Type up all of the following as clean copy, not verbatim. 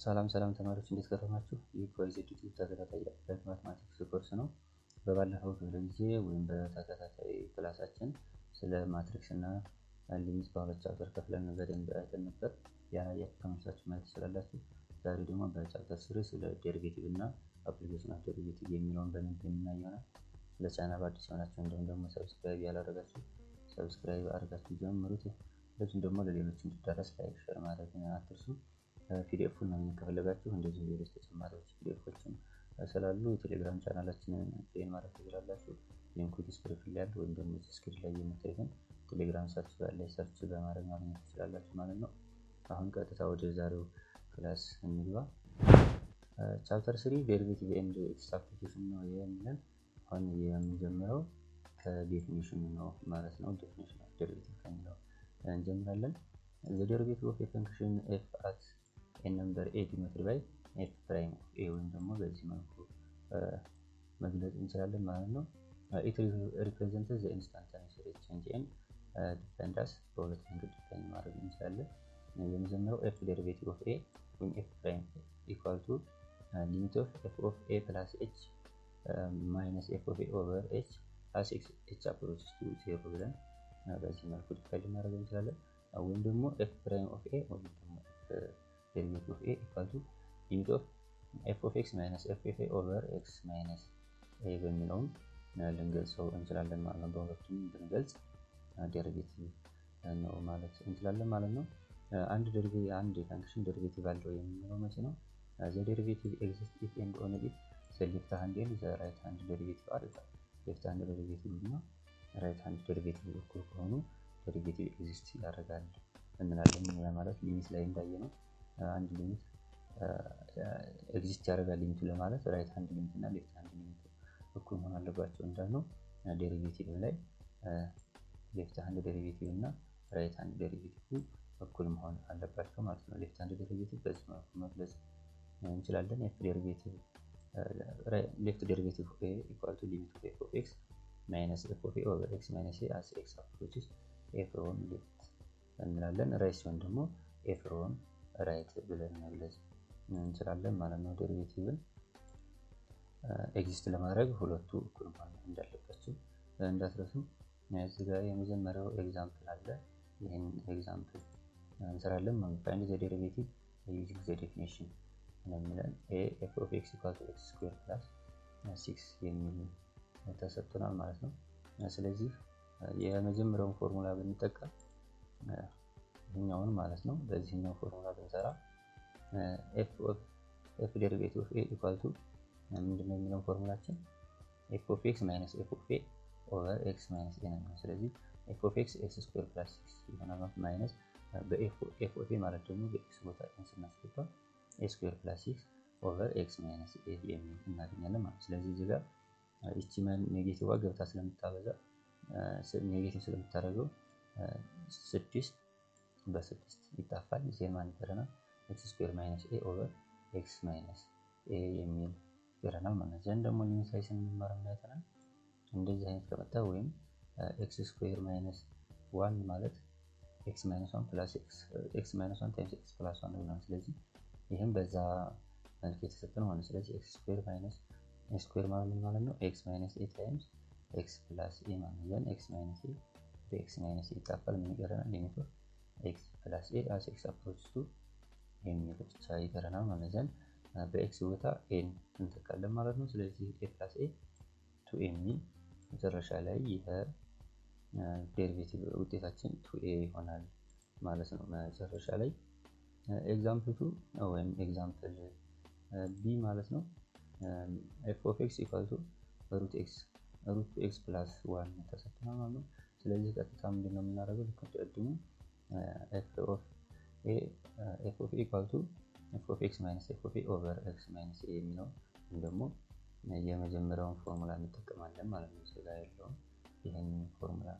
ሰላም ተማሪዎች እንዴት ከረማችሁ? ይህ ፕሮጀክት ተከታታይ ማትማቲክስ ኮርስ ነው። በባለፈው ክፍለ ጊዜ ወይም በተከታታይ ክላሳችን ስለ ማትሪክስ እና ሊሚት በሁለት ቻፕተር ከፍለን በደንብ አይተን ነበር። ያላያችሁ ተመልሳችሁ ማየት ትችላላችሁ። ዛሬ ደግሞ በቻፕተር 3 ስለ ዴሪቬቲቭ እና አፕሊኬሽን ኦፍ ዴሪቬቲቭ የሚለውን በደንብ የምናየው ይሆናል። ለቻናሉ አዲስ የሆናችሁ እንዲሁም ደግሞ ሰብስክራይብ ያላደረጋችሁ ሰብስክራይብ አድርጋችሁ ጀምሩት። ለዚህም ደግሞ ለሌሎች እንዲዳረስ ላይክ ሼር ማድረግ አትርሱ። ፒዲኤፉን ነው የምትፈልጋችሁ እንደዚህ ሌሎች ተጨማሪዎች ፒዲኤፎችን ስላሉ የቴሌግራም ቻናላችንን ጆይን ማድረግ ትችላላችሁ። ሊንኩ ዲስክሪፕሽን ላይ አለ ወይም ደግሞ ስክሪን ላይ የምታዩትን ቴሌግራም ሰርች ላይ ሰርች በማድረግ ማግኘት ትችላላችሁ ማለት ነው። አሁን ቀጥታ ወደ ዛሬው ክላስ እንግባ። ቻፕተር 3 ዴሪቬቲቭ ኤንድ ኢትስ አፕሊኬሽን ነው የሚለን። አሁን የምንጀምረው ከዴፊኒሽኑ ነው ማለት ነው። ዴፊኒሽን ኦፍ ዴሪቬቲቭ ከሚለው እንጀምራለን። the derivative of a function f at a number a divided by f prime of a ወይም ደግሞ በዚህ መልኩ መግለጽ እንችላለን ማለት ነው። it represents the instantaneous rate change and defined as በሁለት መንገድ ዲፋይን ማድረግ እንችላለን። የመጀመሪያው f derivative of a when f prime equal to limit of f of a plus h minus f of a over h as h approaches to 0 ብለን በዚህ መልኩ ዲፋይን ማድረግ እንችላለን። ወይም ደግሞ f prime of a ወይም ደግሞ f derivative of a equal to limit of f of x minus f of a over x minus a በሚለውም ልንገልጸው እንችላለን ማለት ነው። በሁለቱም ብንገልጽ ዴሪቬቲቭ ነው ማለት እንችላለን ማለት ነው። አንድ ፈንክሽን ዴሪቬቲቭ አለው የሚለው መቼ ነው? the derivative exists if and only if the left hand and the right hand derivative are equal. left hand derivative እና right hand derivative እኩል ከሆኑ ዴሪቬቲቭ ኤግዚስት ያደርጋል እንላለን። ያ ማለት ሊሚት ላይ እንዳየነው አንድ ሊሚት ኤግዚስት ያደርጋል ሊሚቱ ለማለት ራይት ሃንድ ሊሚት እና ሌፍት ሃንድ ሊሚት እኩል መሆን አለባቸው እንዳልነው ዴሪቬቲቭ ላይ ሌፍት ሃንድ ዴሪቬቲቭ እና ራይት ሃንድ ዴሪቬቲቭ እኩል መሆን አለባቸው ማለት ነው። ሌፍት ሃንድ ዴሪቬቲቭ በዚህ መልኩ መግለጽ እንችላለን። f derivative left derivative of a equal to limit of f of x minus f of a over x minus a as x approaches f from left እንላለን። ራይት ሲሆን ደግሞ f from right ብለን መግለጽ እንችላለን ማለት ነው። ዴሪቬቲቭን ኤግዚስት ለማድረግ ሁለቱ እኩል መሆን እንዳለባቸው እንዳትረሱ። እዚህ ጋር የመጀመሪያው ኤግዛምፕል አለ። ይሄን ኤግዛምፕል እንሰራለን ማለት ነው። find the derivative using the definition እንላለን። f of x equal to x squared plus 6 የሚል ተሰጥቶናል ማለት ነው። ስለዚህ የመጀመሪያውን ፎርሙላ ብንጠቀም ይሄኛውን ማለት ነው በዚህኛው ፎርሙላ ብንሰራ f derivative of a equal to ምንድነው የሚለው ፎርሙላችን f of x minus f of a over x minus a ነው። ስለዚህ f of x x squared plus 6 ይሆናል ማይነስ f of a ማለት ደግሞ በx ቦታ ስናስገባ a squared plus 6 over x minus a የሚል እናገኛለን ማለት ነው። ስለዚህ እዚህ ጋር እቺ ኔጌቲቭ ገብታ ስለምታበዛ ኔጌቲቭ ስለምታደርገው 6 በ6 ይጣፋል። ዜን ማን ይቀረናል? x squared minus a over x minus a የሚል ይቀረናል ማለት ነው። ዘንድ ደግሞ ሊሚት ላይ ስንማር እናያለን እንደዚህ አይነት ከመጣ ወይም x squared minus 1 ማለት x minus 1 plus x minus 1 times x plus 1 ነው። ስለዚህ ይሄም በዛ መልኩ የተሰጠነው ማለት ነው። ስለዚህ x squared minus a squared ማለት ነው x minus a times x plus a ማለት ነው። x minus a በx minus a ይጣፋል ምን ይቀረናል? ሊሚት ኦፍ x plus a as x approaches to የሚል ብቻ ይቀረናል ማለት ነው። በx ቦታ a እንተካለን ማለት ነው። ስለዚህ a plus a to a የሚል መጨረሻ ላይ ይሄ ዴሪቬቲቭ ውጤታችን 2a ይሆናል ማለት ነው። መጨረሻ ላይ ኤግዛምፕል 2 ወይም ኤግዛምፕል b ማለት ነው። f of x equal to root x plus 1 ተሰጥቷል ማለት ነው። ስለዚህ ቀጥታ ምንድነው የምናደርገው? ልክ f of a equal to f of x minus f of a over x minus a የሚለው ደግሞ የመጀመሪያውን ፎርሙላ እንጠቀማለን ማለት ነው። ስለዚህ ያለው ይሄን ፎርሙላ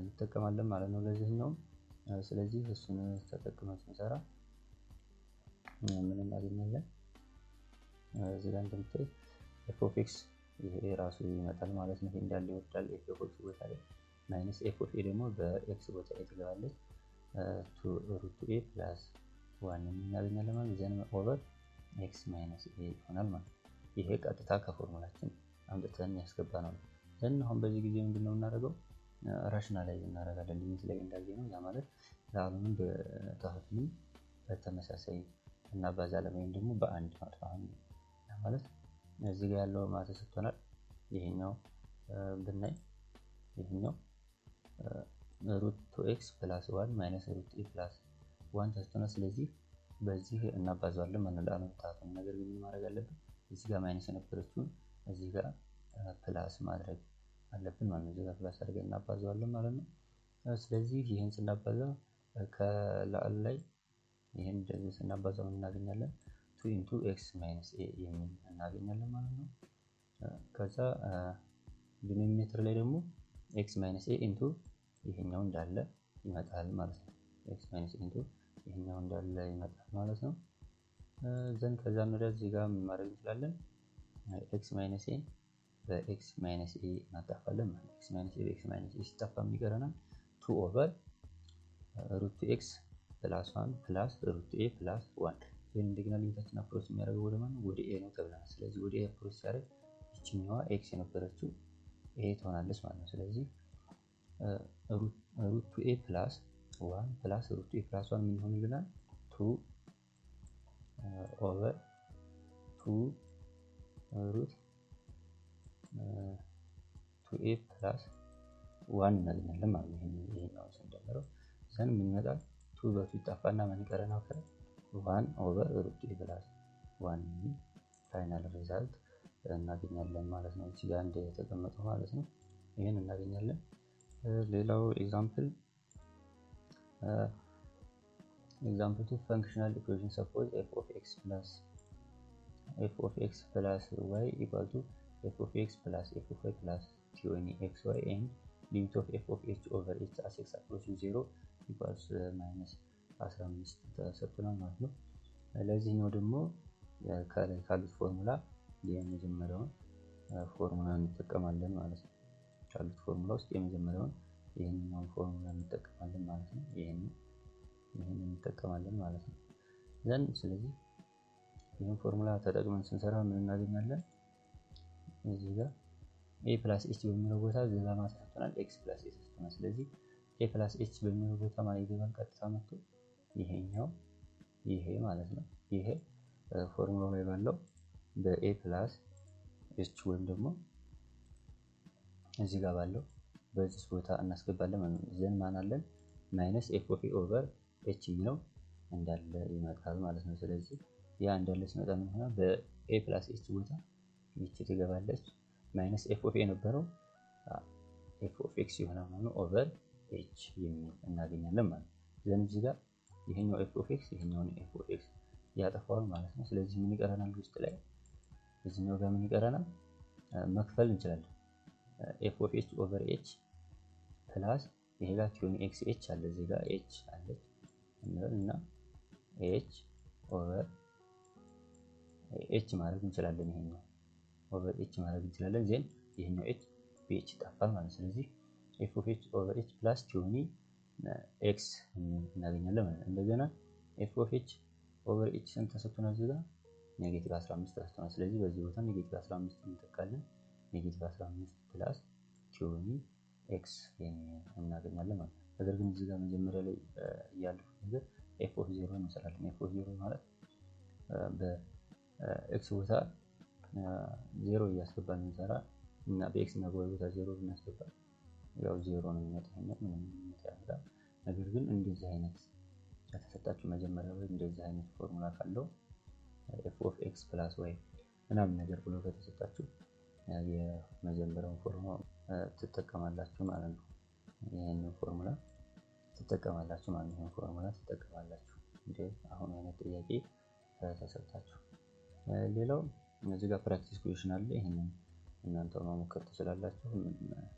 እንጠቀማለን ማለት ነው ለዚህኛው። ስለዚህ እሱን ተጠቅመን ስንሰራ ምን እናገኛለን? እዚህ ጋር እንደምታዩት f of x ይሄ ራሱ ይመጣል ማለት ነው። ይሄ እንዳለ ይወጣል። f of x ቦታ ላይ ማይነስ f of a ደግሞ በx ቦታ ላይ ትገባለች to root a plus 1 እናገኛለን ማለት ዘን ኦቨር x ማይነስ a ይሆናል ማለት ይሄ ቀጥታ ከፎርሙላችን አምጥተን ያስገባነው ነው። ዘን አሁን በዚህ ጊዜ ምንድነው እናደርገው ራሽናላይዝ እናደርጋለን ሊሚት ላይ እንዳገኘው ያ ማለት ዛሬም በታህትም በተመሳሳይ እናባዛለን ወይም ደግሞ በአንድ ማጥፋት ያ ማለት እዚህ ጋር ያለው ማለት ሰጥቶናል። ይሄኛው ብናይ ይሄኛው √2x + 1 - √a + 1 ተሰጥቶናል። ስለዚህ በዚህ እናባዛዋለን ማለት ነው ታህትም ነገር ግን ማድረግ አለብን እዚህ ጋር ማይነስ የነበረችውን እዚህ ጋር ፕላስ ማድረግ አለብን ማለት ነው። እዚህ ጋር ፕላስ አድርገን እናባዛዋለን ማለት ነው። ስለዚህ ይሄን ስናባዛ ከላል ላይ ይሄን እንደዚህ ስናባዛው እናገኛለን 2 x - a የሚል እናገኛለን ማለት ነው። ከዛ ዲኖሚኔተር ላይ ደግሞ x - a ይሄኛው እንዳለ ይመጣል ማለት ነው። x - a ይሄኛው እንዳለ ይመጣል ማለት ነው። ዘን ከዛ ነው እዚህ ጋር ማድረግ እንችላለን x - a በx - a እናጣፋለን ማለት ነው። x - a በx - a ሲጣፋ የሚቀረናል 2 ኦቨር √x + 1 + √a + 1 ይሄን እንደገና ሊሚታችን አፕሮች የሚያደርገው ወደ ማን ወደ a ነው ተብለናል። ስለዚህ ወደ a አፕሮች ሲያደርግ እቺኛዋ x የነበረችው a ትሆናለች ማለት ነው። ስለዚህ √a + 1 + √a + 1 ምን ይሆንልናል 2 ኦቨር 2 2a + 1 እናገኛለን ማለት ነው። ይሄኛው ስንደምረው ዘን ምን ይመጣል 2 በ2 ይጣፋና ምን ይቀረናል 1 ኦቨር √a + 1 ፋይናል ሪዛልት እናገኛለን ማለት ነው። እዚህ ጋር እንደተቀመጠው ማለት ነው። ይሄን እናገኛለን። ሌላው ኤግዛምፕል 2 functional equation suppose f of x plus y equal to f of x plus f of y plus t xy and limit of f of h over h as x approaches 0 equals -15 ተሰጥቶናል ማለት ነው። ለዚህኛው ደግሞ ካሉት ፎርሙላ የመጀመሪያውን ፎርሙላ እንጠቀማለን ማለት ነው። ካሉት ፎርሙላ ውስጥ የመጀመሪያውን ይሄንን ፎርሙላ እንጠቀማለን ማለት ነው። ይሄንን እንጠቀማለን ማለት ነው። ዘን ስለዚህ ይሄን ፎርሙላ ተጠቅመን ስንሰራ ምን እናገኛለን እዚህ ጋር a + h በሚለው ቦታ እዚህ ጋር ማስቀመጥናል x + h ተሰጥቶናል። ስለዚህ a + h በሚለው ቦታ ማለት ይገባል ቀጥታ መጥቶ ይሄኛው ይሄ ማለት ነው። ይሄ ፎርሙላው ላይ ባለው በa + h ወይም ደግሞ እዚህ ጋር ባለው በዚህ ቦታ እናስገባለን ማለት ነው። ዘን ማን አለን -f of a over h ነው እንዳለ ይመጣል ማለት ነው። ስለዚህ ያ እንዳለ ሲመጣ ምን ሆነ በa + h ቦታ ይቺ ትገባለች -f of a ነበረው f of x ይሆናል ማለት ነው ኦቨር h የሚል እናገኛለን ማለት ነው። ዘን እዚህ ጋር ይሄኛው f of x ይሄኛው f of x ያጠፋዋል ማለት ነው። ስለዚህ ምን ይቀረናል ውስጥ ላይ እዚህኛው ጋር ምን ይቀረናል መክፈል እንችላለን f of h over h ፕላስ ይሄ ጋር x h አለ እዚህ ጋር h አለች እና h ኦቨር h ማድረግ እንችላለን ይሄኛው ኦቨር h ማድረግ እንችላለን ዘን ይሄኛው h በh ይጣፋል ማለት ነው። ስለዚህ f of h over h plus x እናገኛለን ማለት ነው። እንደገና f of h over h ስንት ተሰጥቶናል እዚህ ጋር -15 ተሰጥቶናል። ስለዚህ በዚህ ቦታ -15 እንተካለን -15 ፕላስ x እናገኛለን ማለት ነው። ነገር ግን እዚህ ጋር መጀመሪያ ላይ ያለው ነገር f of 0 እንሰራለን። f of 0 ማለት በx ቦታ 0 እያስገባን እንሰራ እና በx እና በy ቦታ 0 ብናስገባ ያው 0 ነው የሚመጣው ምንም ያመጣል። ነገር ግን እንደዚህ አይነት ከተሰጣችሁ መጀመሪያ ወይ እንደዚህ አይነት ፎርሙላ ካለው f of x plus y ምናምን ነገር ብሎ ከተሰጣችሁ የመጀመሪያውን ፎርሙላ ትጠቀማላችሁ ማለት ነው። ይሄንን ፎርሙላ ትጠቀማላችሁ ማለት ነው። ፎርሙላ ትጠቀማላችሁ እንደ አሁን አይነት ጥያቄ ተሰጣችሁ። ሌላው እዚህ ጋር ፕራክቲስ ኩዌሽን አለ። ይሄንን እናንተ መሞከር ትችላላችሁ።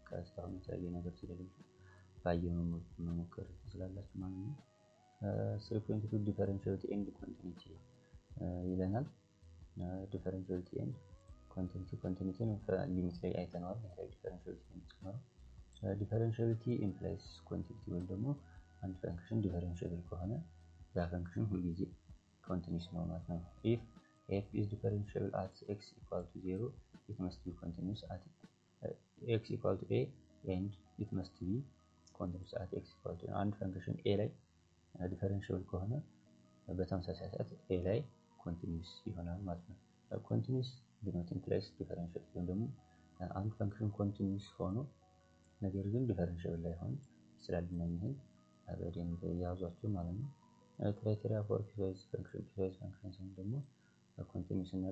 ከስታውን የተለየ ነገር ስለሌለ ባየነው መሞከር ትችላላችሁ ማለት ነው። 3.2 ዲፈረንሻሊቲ ኤንድ ኮንቲኒቲ ይለናል። ዲፈረንሻሊቲ ኤንድ ኮንቲኒቲ ነው ሊሚት ላይ አይተናል። ዲፈረንሻሊቲ ነው ዲፈረንሻሊቲ ኢምፕላይስ ኮንቲኒቲ ወይም ደግሞ አንድ ፈንክሽን ዲፈረንሻብል ከሆነ ዛ ፈንክሽን ሁልጊዜ ኮንቲኒዩስ ነው ማለት ነው። if f is differentiable at x equal to 0 it must be continuous at x equal to a and it must be continuous at x equal to አንድ ፈንክሽን a ላይ ዲፈረንሺያብል ከሆነ በተመሳሳይ ሰዓት a ላይ ኮንቲኒዩስ ይሆናል ማለት ነው። ኮንቲኒዩስ ዲኖት ኢምፕላይስ ዲፈረንሺያል ወይም ደግሞ አንድ ፈንክሽን ኮንቲኒዩስ ሆኖ ነገር ግን ዲፈረንሺያብል ላይ ሆኖ ስላልነኝህን በደንብ ያዟቸው ማለት ነው። ክራይቴሪያ ፎር ፒስዋይዝ ፈንክሽን ሲሆን ደግሞ ኮንቲኒዩስ እና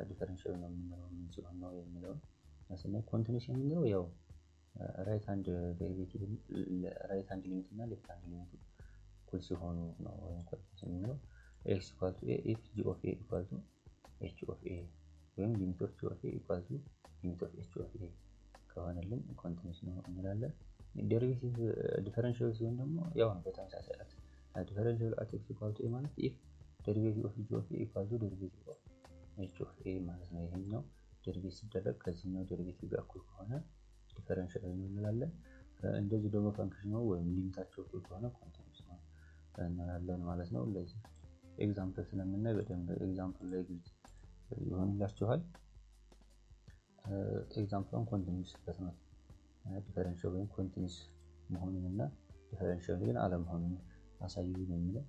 ዲፈረንሺያብል ነው የምንለው ምን ሲሆን ነው የሚለው ስናይ ኮንቲኒዩስ የምንለው ያው ራይት ሃንድ ዴሪቬቲቭ ራይት ሃንድ ሊሚት እና ሌፍት ሃንድ ሊሚት እኩል ሲሆኑ ነው ኮንቲኒዩስ የምንለው። x equal to a if g of a equal to h of a ወይም limit of g of a equal to limit of h of a ከሆነልን ኮንቲኒዩስ ነው እንላለን። ዴሪቬቲቭ ዲፈረንሺያል ሲሆን ደግሞ ያው በተመሳሳይ ዲፈረንሺያል at x equal to a ማለት if derivative of g of a equal to derivative of h of a ማለት ነው። ይሄኛው ዴሪቬቲቭ ሲደረግ ከዚህኛው ዴሪቬቲቭ ጋር እኩል ከሆነ ዲፈረንሺያል እንላለን። እንደዚህ ደግሞ ፈንክሽኑ ወይም ሊሚታቸው እኩል ከሆነ ኮንቲኒዩስ ነው እንላለን ማለት ነው። ለዚህ ኤግዛምፕል ስለምናይ በደንብ ኤግዛምፕል ላይ ግልጽ ይሆንላችኋል። ኤግዛምፕሉን ኮንቲኒዩስ በትምህርት ዲፈረንሺያል ወይም ኮንቲኒዩስ መሆኑንና ዲፈረንሺያል ግን አለመሆኑን አሳዩ ነው የሚለው።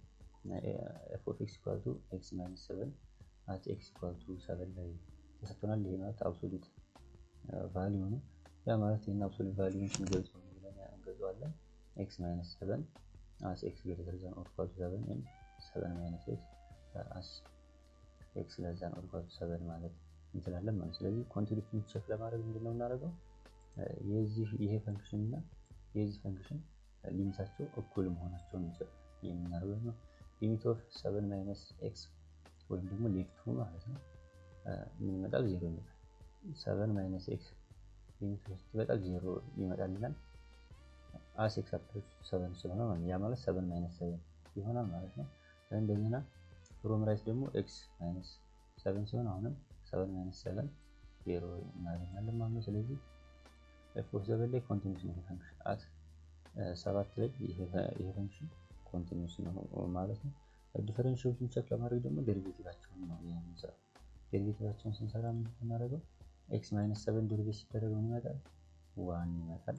f of x equal to x minus 7 at x equal to 7 ላይ ተሰጥቶናል። ይሄ ማለት አብሶሉት ቫልዩ ነው። ያ ማለት ይሄን አብሶሉት ቫልዩን ስንገልጸው ብለን እንገልጸዋለን x minus 7 as x greater than or equal to 7 and 7 minus x as x less than or equal to 7 ማለት እንችላለን ማለት። ስለዚህ ኮንቲኒዩቲን ቼክ ለማድረግ ምንድነው እናደርገው ይሄ ፈንክሽን እና የዚህ ፈንክሽን ሊሚታቸው እኩል መሆናቸውን ነው የምናደርገው ነው። ሊሚት ኦፍ 7 minus x ወይም ደግሞ ሌፍት ሆኖ ማለት ነው ምን ይመጣል 0 ይመጣል። 7 minus x ሊሚት ውስጥ ይመጣል 0 ይመጣልናል as x approach 7 ስለሆነ ማለት ያ ማለት 7 minus 7 ይሆናል ማለት ነው። እንደገና ፍሮም ራይት ደግሞ x minus 7 ሲሆን አሁንም 7 minus 7 0 እናገኛለን ማለት ነው። ስለዚህ f of 7 ላይ ኮንቲኒዩስ ነው ፈንክሽን at 7 ላይ ይሄ ፈንክሽን ኮንቲኒዩስ ነው ማለት ነው። ዲፈረንሺያሉን ቼክ ለማድረግ ደግሞ ዴሪቬቲቫቸውን ነው የምንሰራው። ዴሪቬቲቫቸውን ስንሰራ ምን እናደርገው x minus 7 ዴሪቬቲቭ ሲደረግ ምን ይመጣል 1 ይመጣል።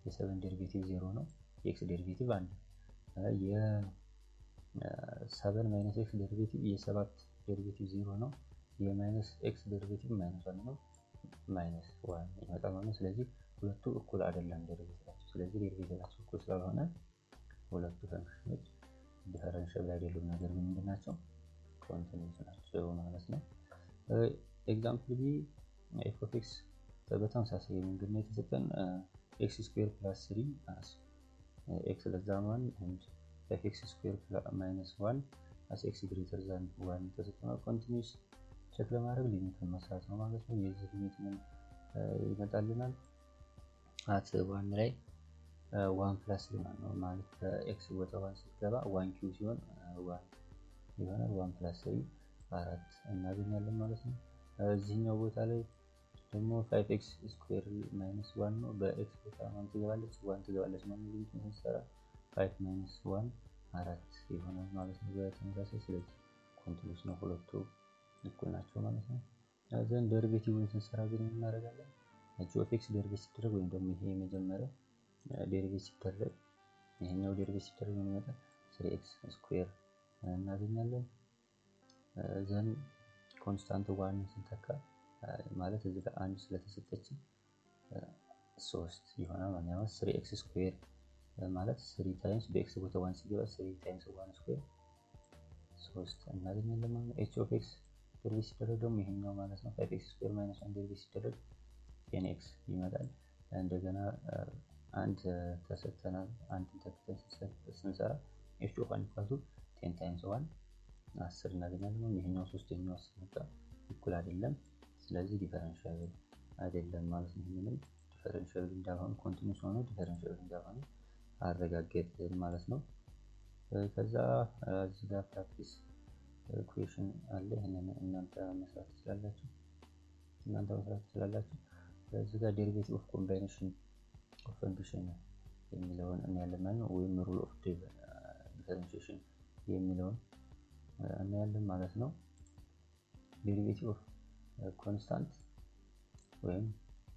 የ7 ዴሪቬቲቭ 0 ነው። x ዴሪቬቲቭ 1 የ7 minus x ዴሪቬቲቭ የ7 ዴሪቬቲቭ 0 ነው። የማይነስ x ዴሪቬቲቭ -1 ነው -1 ይመጣል ማለት ነው። ስለዚህ ሁለቱ እኩል አይደለም ዴሪቬቲቫቸው። ስለዚህ ዴሪቬቲቫቸው እኩል ስላልሆነ ሁለቱ ፈንክሽኖች ዲፈረንሺያል አይደሉም፣ ነገር ግን ምንድናቸው ኮንቲኒዩስ ናቸው ማለት ነው። ኤግዛምፕል ቢ f of x በተመሳሳይ መንገድ ነው የተሰጠን x square plus 3 as x less than 1 and f(x square minus 1 as x greater than 1 ተሰጥቷል። ኮንቲኒዩስ ቼክ ለማድረግ ሊሚቱን መስራት ነው ማለት ነው። የዚህ ሊሚት ምን ይመጣልናል at 1 ላይ 1 plus 3 ነው ማለት x ቦታ 1 ሲገባ 1 q ሲሆን 1 ይሆናል 1 plus 3 4 እናገኛለን ማለት ነው። እዚህኛው ቦታ ላይ ደግሞ 5x square minus 1 ነው በx ቦታ 1 ትገባለች ማለት ነው። ሊሚቱን ስንሰራ 5 minus 1 4 ይሆናል ማለት ነው በተመሳሳይ። ስለዚህ ኮንቲኒዩስ ነው ሁለቱ እኩል ናቸው ማለት ነው። ዘን ዴሪቬቲቭን ስንሰራ ግን ምን እናደርጋለን h of x ዴሪቬቲቭ ሲደረግ ወይም ደግሞ ይሄ የመጀመሪያው ዴሪቬቲቭ ሲደረግ ይሄኛው ዴሪቬቲቭ ሲደረግ ምን ይመጣል 3x ስኩዌር እናገኛለን። ዘን ኮንስታንት 1 ስንተካ ማለት እዚህ ጋር 1 ስለተሰጠች 3 ይሆናል ማለት ነው። 3x ስኩዌር ማለት 3 ታይምስ በx ቦታ 1 ሲገባ 3 ታይምስ 1 ስኩዌር 3 እናገኛለን ማለት ነው። h of x ዴሪቬቲቭ ሲደረግ ደግሞ ይሄኛው ማለት ነው 5x ስኩዌር ማይነስ 1 ዴሪቬቲቭ ሲደረግ 10x ይመጣል። እንደገና አንድ ተሰጥተናል አንድ ተከተል ስንሰራ h of 1 equal to 10 times 1 10 እናገኛለን ማለት ነው። ይሄኛው 3ኛው ሲመጣ እኩል አይደለም፣ ስለዚህ ዲፈረንሺያል አይደለም ማለት ነው። ይሄንን ዲፈረንሺያል እንዳልሆነ ኮንቲኒዩስ ሆኖ ዲፈረንሺያል እንዳልሆነ አረጋግጠን ማለት ነው። ከዛ እዚህ ጋር ፕራክቲስ ኢኩዌሽን አለ። ይሄንን እናንተ መስራት ትችላላችሁ። እዚህ ጋር ዴሪቬቲቭ ኦፍ ኮምባይኔሽን ኦፍ ፈንክሽን የሚለውን እናያለን ማለት ነው። ወይም ሩል ኦፍ ዲፈረንሺዬሽን የሚለውን እናያለን ማለት ነው። ዴሪቬቲቭ ኦፍ ኮንስታንት ወይም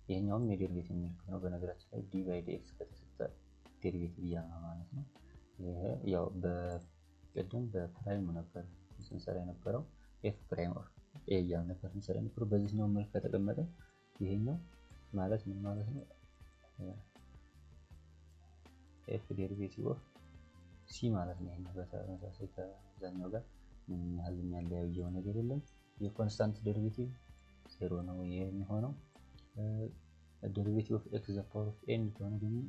ይሄኛውም የዴሪቬቲቭ ምልክት ነው። በነገራችን ላይ ዲ ባይ ዲኤክስ ከተሰጠ ዴሪቬቲቭ ያማ ማለት ነው። ይሄ ያው በቅድም በፕራይም ነበር ስንሰራ የነበረው ኤፍ ፕራይም ኦፍ ኤ እያልን ነበር ስንሰራ የነበረው። በዚህኛው መልክ ከተቀመጠ ይሄኛው ማለት ምን ማለት ነው? ኤፍ ዴሪቬቲቭ ኦፍ ሲ ማለት ነው። ይሄኛው በተመሳሳይ ከዛኛው ጋር ምንም ያህል የሚያለያየው ነገር የለም። የኮንስታንት ዴሪቬቲቭ ዜሮ ነው የሚሆነው። ዴሪቬቲቭ ኦፍ ኤክስ ዘ ፓወር ኦፍ ኤን ከሆነ ደግሞ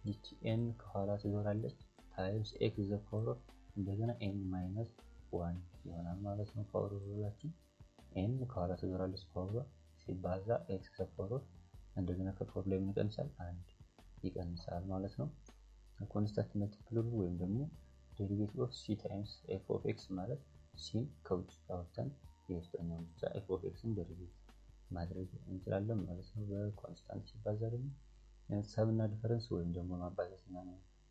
ይቺ ኤን ከኋላ ትዞራለች ታይምስ ኤክስ ዘ ፓወር ኦፍ እንደገና ኤን ማይነስ 1 ይሆናል ማለት ነው። ፓወር ሩላችን ኤን ከኋላ ትዞራለች ፓወር ሲባዛ ኤክስ ዘ ፓወር ኦፍ እንደገና ከፓወር ላይ ምን ይቀንሳል? 1 ይቀንሳል ማለት ነው። ኮንስታንት መልቲፕል ሩል ወይም ደግሞ ዴሪቬቲቭ ኦፍ ሲ ታይምስ ኤፍ ኦፍ ኤክስ ማለት ሲን ከውጭ አውጥተን የውስጠኛውን ብቻ ኤፍ ኦፍ ኤክስን ዴሪቬቲቭ ማድረግ እንችላለን ማለት ነው። በኮንስታንት ሲባዛ ደግሞ ሰብና ዲፈረንስ ወይም ደግሞ ማባዛትና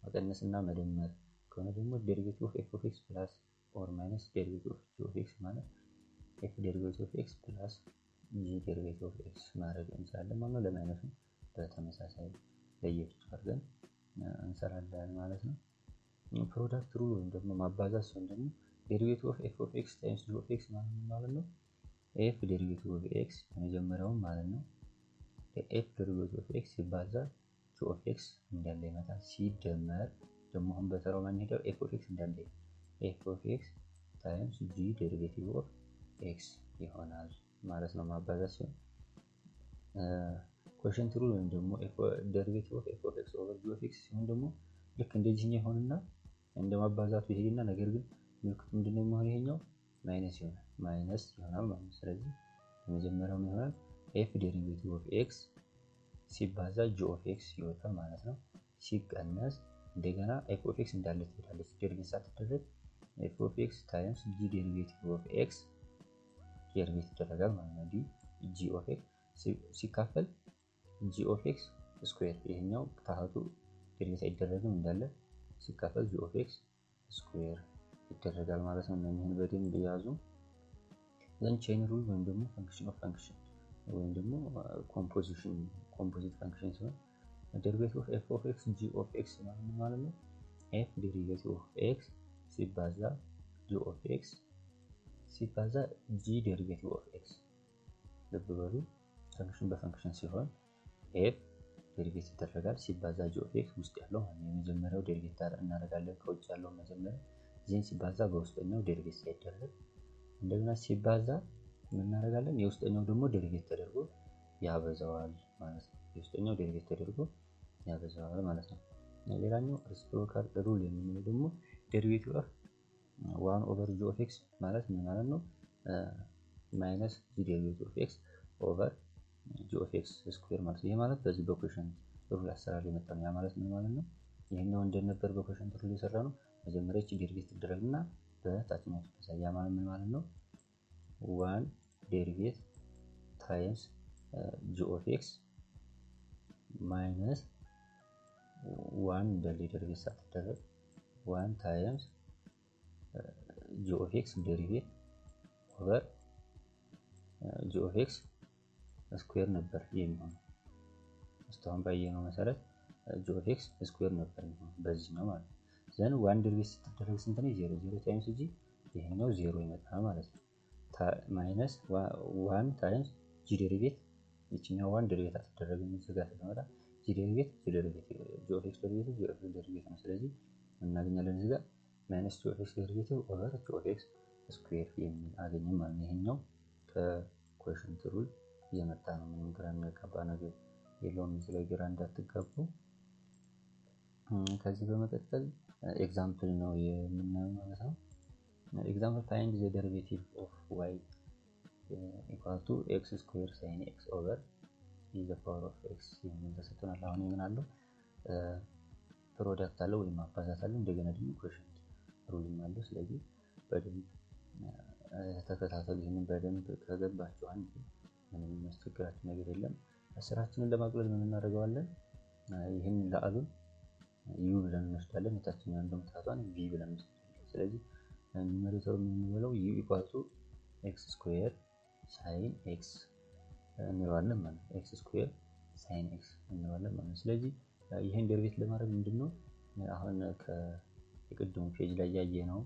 መቀነስና መደመር ከሆነ ደግሞ ዴሪቬቲቭ ኦፍ ኤፍ ኦፍ ኤክስ ፕላስ ኦር ማይነስ ዴሪቬቲቭ ኦፍ ጂ ኦፍ ኤክስ ማለት ኤፍ ዴሪቬቲቭ ኦፍ ኤክስ ፕላስ ጂ ዴሪቬቲቭ ኦፍ ኤክስ ማድረግ እንችላለን ማለት ነው። ለማይነሱ በተመሳሳይ ለየብቻ አድርገን እንሰራለን ማለት ነው። ፕሮዳክት ሩል ወይም ደግሞ ማባዛት ሲሆን ደግሞ ዴሪቬቲቭ ኦፍ ኤፍ ኦፍ ኤክስ ታይምስ ጂ ኦፍ ኤክስ ማለት ነው። ኤፍ ዴሪቬቲቭ ኦፍ ኤክስ የመጀመሪያው ማለት ነው። ኤፍ ዴሪቬቲቭ ኦፍ ኤክስ ሲባዛ ጂ ኦፍ ኤክስ እንዳለ ይመጣል። ሲደመር ደግሞ አሁን በተራው ማን ሄደው ኤፍ ኦፍ ኤክስ እንዳለ ኤፍ ኦፍ ኤክስ ታይምስ ጂ ዴሪቬቲቭ ኦፍ ኤክስ ይሆናል ማለት ነው። ማባዛት ሲሆን ኮሸንት ሩል ወይም ደግሞ ዴሪቬቲቭ ኦፍ ኤፍ ኦፍ ኤክስ ኦቨር ጂ ኦፍ ኤክስ ሲሆን ደግሞ ልክ እንደዚህኛው ይሆንና እንደማባዛቱ ይሄድና ነገር ግን ምልክቱ ምንድነው የሚሆነው? ይሄኛው ማይነስ ይሆናል ማለት ነው። ስለዚህ የመጀመሪያው ምን ይሆናል? ኤፍ ዴሪቬቲቭ ኦፍ ኤክስ ሲባዛ ጂ ኦፍ ኤክስ ይወጣል ማለት ነው። ሲቀነስ እንደገና ኤፍ ኦፍ ኤክስ እንዳለ ትሄዳለች ዴሪቬቲቭ ሳትደረግ ኤፍ ኦፍ ኤክስ ታይምስ ጂ ዴሪቬቲቭ ኦፍ ኤክስ ዴሪቬቲቭ ይደረጋል ማለት ነው። ጂ ኦፍ ኤክስ ሲካፈል ጂ ኦፍ ኤክስ ስኩዌር ይሄኛው ታህቱ ዴሪቬቲቭ አይደረግም እንዳለ ሲካፈል ጂ ኦፍ ኤክስ ስኩዌር ይደረጋል ማለት ነው። እነኚህን በደንብ ያዙ። ዘን ቼን ሩል ወይም ደግሞ ፈንክሽን ኦፍ ፈንክሽን ወይም ደግሞ ኮምፖዚት ፈንክሽን ሲሆን ዴሪቬቲቭ ኦፍ ኤፍ ኦፍ ኤክስ ጂ ኦፍ ኤክስ ማለት ነው። ኤፍ ዴሪቬቲቭ ኦፍ ኤክስ ሲባዛ ጂ ኦፍ ኤክስ ሲባዛ ጂ ዴሪቬቲቭ ኦፍ ኤክስ። ልብ በሉ ፈንክሽን በፈንክሽን ሲሆን ኤፍ ዴሪቬቲቭ ይደረጋል ሲባዛ ጂ ኦፍ ኤክስ ውስጥ ያለው የመጀመሪያው ዴሪቬቲቭ እናደርጋለን ከውጭ ያለው መጀመሪያ ዚን ሲባዛ በውስጠኛው ዴሪቬቲቭ ሳይደረግ እንደገና ሲባዛ ምን እናደርጋለን? የውስጠኛው ደግሞ ዴሪቬቲቭ ተደርጎ ያበዛዋል ማለት ነው። የውስጠኛው ዴሪቬቲቭ ተደርጎ ያበዛዋል ማለት ነው። ሌላኛው ሬሲፕሮካል ሩል የምንለው ደግሞ ዴሪቬቲቭ ኦፍ 1 ኦቨር ጂ ኦፍ ኤክስ ማለት ምን ማለት ነው? ማይነስ ጂ ዴሪቬቲቭ ኦፍ ኤክስ ኦቨር ጂ ኦፍ ኤክስ ስኩዌር ማለት ነው። ይሄ ማለት በዚህ በኮሸንት ሩል አሰራር የመጣ ነው። ያ ማለት ምን ማለት ነው? ይሄኛው እንደነበር በኮሸንት ሩል የሰራ ነው። መጀመሪያ እቺ ዴሪቬቲቭ ትደረግና በታችኛው ተሳያ ያ ማለት ምን ማለት ነው? 1 ዴሪቬቲቭ ታይምስ ጂ ኦፍ ኤክስ ማይነስ 1 ዴሪቬቲቭ ሳትደረግ 1 ታይምስ ጂ ኦፍ ኤክስ ዴሪቬቲቭ ኦቨር ጂ ኦፍ ኤክስ ስኩዌር ነበር የሚሆነው። እስካሁን ባየነው መሰረት ጂ ኦፍ ኤክስ ስኩዌር ነበር የሚሆነው በዚህ ነው ማለት ነው። ዘን 1 ዴሪቬቲቭ ስትደረግ ስንት ነው? 0 ታይምስ ጂ ይሄኛው 0 ይመጣል ማለት ነው። ማይነስ 1 ታይምስ ጂ ዴሪቬቲቭ ይችኛው 1 ዴሪቬቲቭ አትደረግም እዚህ ጋር ስለመጣ ጂ ዴሪቬቲቭ ጂ ኦፍ ኤክስ ዴሪቬቲቭ ጂ ኦፍ ኤክስ ዴሪቬቲቭ ነው። ስለዚህ እናገኛለን እዚህ ጋር ማይነስ ጂ ኦፍ ኤክስ ዴሪቬቲቭ ኦቨር ጂ ኦፍ ኤክስ ስኩዌር የሚል አገኘን ማለት ነው። ይሄኛው ከኮሸንት ሩል እየመጣ ነው። ምንም ግራ የሚያጋባ ነገር የለውም። እዚህ ላይ ግራ እንዳትጋቡ። ከዚህ በመቀጠል ኤግዛምፕል ነው የምናየው ማለት ነው። ኤግዛምፕል ፋይንድ ዘ ዴሪቬቲቭ ኦፍ ዋይ ኢኳል ቱ ኤክስ ስኩዌር ሳይን ኤክስ ኦቨር ኢ ዘ ፓወር ኦፍ ኤክስ የሚል ተሰጥቶናል። አሁን ምን አለው? ፕሮዳክት አለው ወይም ማባዛት አለው። እንደገና ደግሞ ኮሸንት ሩልም አለው። ስለዚህ በደንብ ተከታተሉ። ይሄንን በደንብ ከገባችሁ አንድ ምንም የሚያስቸግራችሁ ነገር የለም። ስራችንን ለማቅለል ምን እናደርገዋለን? ይሄን ላዕሉን ዩ ብለን እንወስዳለን። የታችኛውን ደግሞ ታቷን ቪ ብለን እንወስዳለን። ስለዚህ ኑሜሬተሩ የምንበለው u = x² sin x እንለዋለን ማለት ነው። x² sin x እንለዋለን ማለት ነው። ስለዚህ ይሄን ዴሪቬት ለማድረግ ምንድነው አሁን ከቅድሙ ፔጅ ላይ ያየነው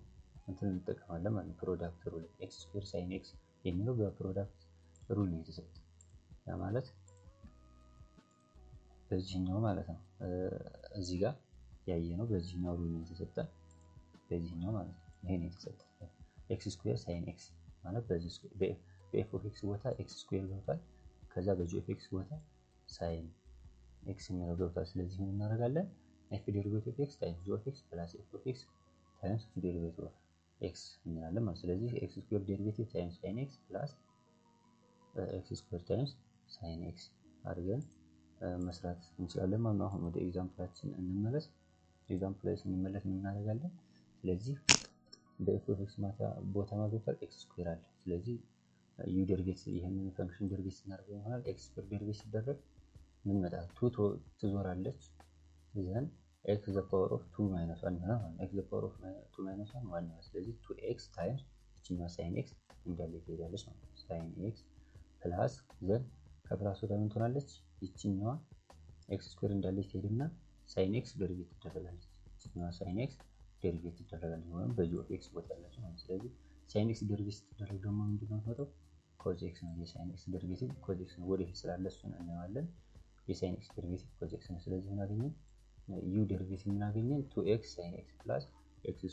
እንትን እንጠቀማለን ማለት ነው። ፕሮዳክት ሩል x² sin x የሚለው በፕሮዳክት ሩል ነው የተሰጠው። ያ ማለት በዚህኛው ማለት ነው እዚህ ጋር ያየነው በዚህኛው ሩል ነው የተሰጠው። በዚህኛው ማለት ነው ይሄን የተሰጠው x² sin x ማለት በዚህ በf of x ቦታ x² ገብቷል። ከዛ በg of x ቦታ sin x የሚለው ገብቷል። ስለዚህ ምን እናደርጋለን f derivative of x times g of x plus f of x times g derivative of x እንላለን ማለት። ስለዚህ x² derivative times sin x plus x² times sin x አድርገን መስራት እንችላለን ማለት ነው። አሁን ወደ ኤግዛምፕላችን እንመለስ። ኤግዛምፕል ላይ ስንመለስ ምን እናደርጋለን? ስለዚህ በf of x ቦታ ማግኘት x² አለ። ስለዚህ u ዴሪቬት ይሄንን ፈንክሽን ዴሪቬት ስናደርገው ይሆናል x² ዴሪቬት ሲደረግ ምን ይመጣል? 2 ትዞራለች ዘን x the power of 2 minus 1 ይሆናል ማለት ነው። x the power of 2 minus 1 1 ነው። ስለዚህ 2x times እቺኛዋ sin x እንዳለ ትሄዳለች ማለት ነው። sin x ፕላስ ዘን ከፕላስ ወደ ምን ትሆናለች? እቺኛዋ x² እንዳለ ትሄድና sin x ዴሪቬት ትደረጋለች። እቺኛዋ sin x ዴሪቬት ትደረጋለች ወይም በg of x ቦታ ያለችው ማለት ነው። ስለዚህ sin x ዴሪቬት ሲደረግ ደግሞ ምንድነው የሚመጣው? cos x ነው። የsin x ዴሪቬቲቭ cos x ነው። ወደፊት ስላለ እሱን እናየዋለን። የsin x ዴሪቬቲቭ cos x ነው። ስለዚህ ምን አገኘን? u ዴሪቬቲቭ ምን አገኘን? 2x sin x plus x²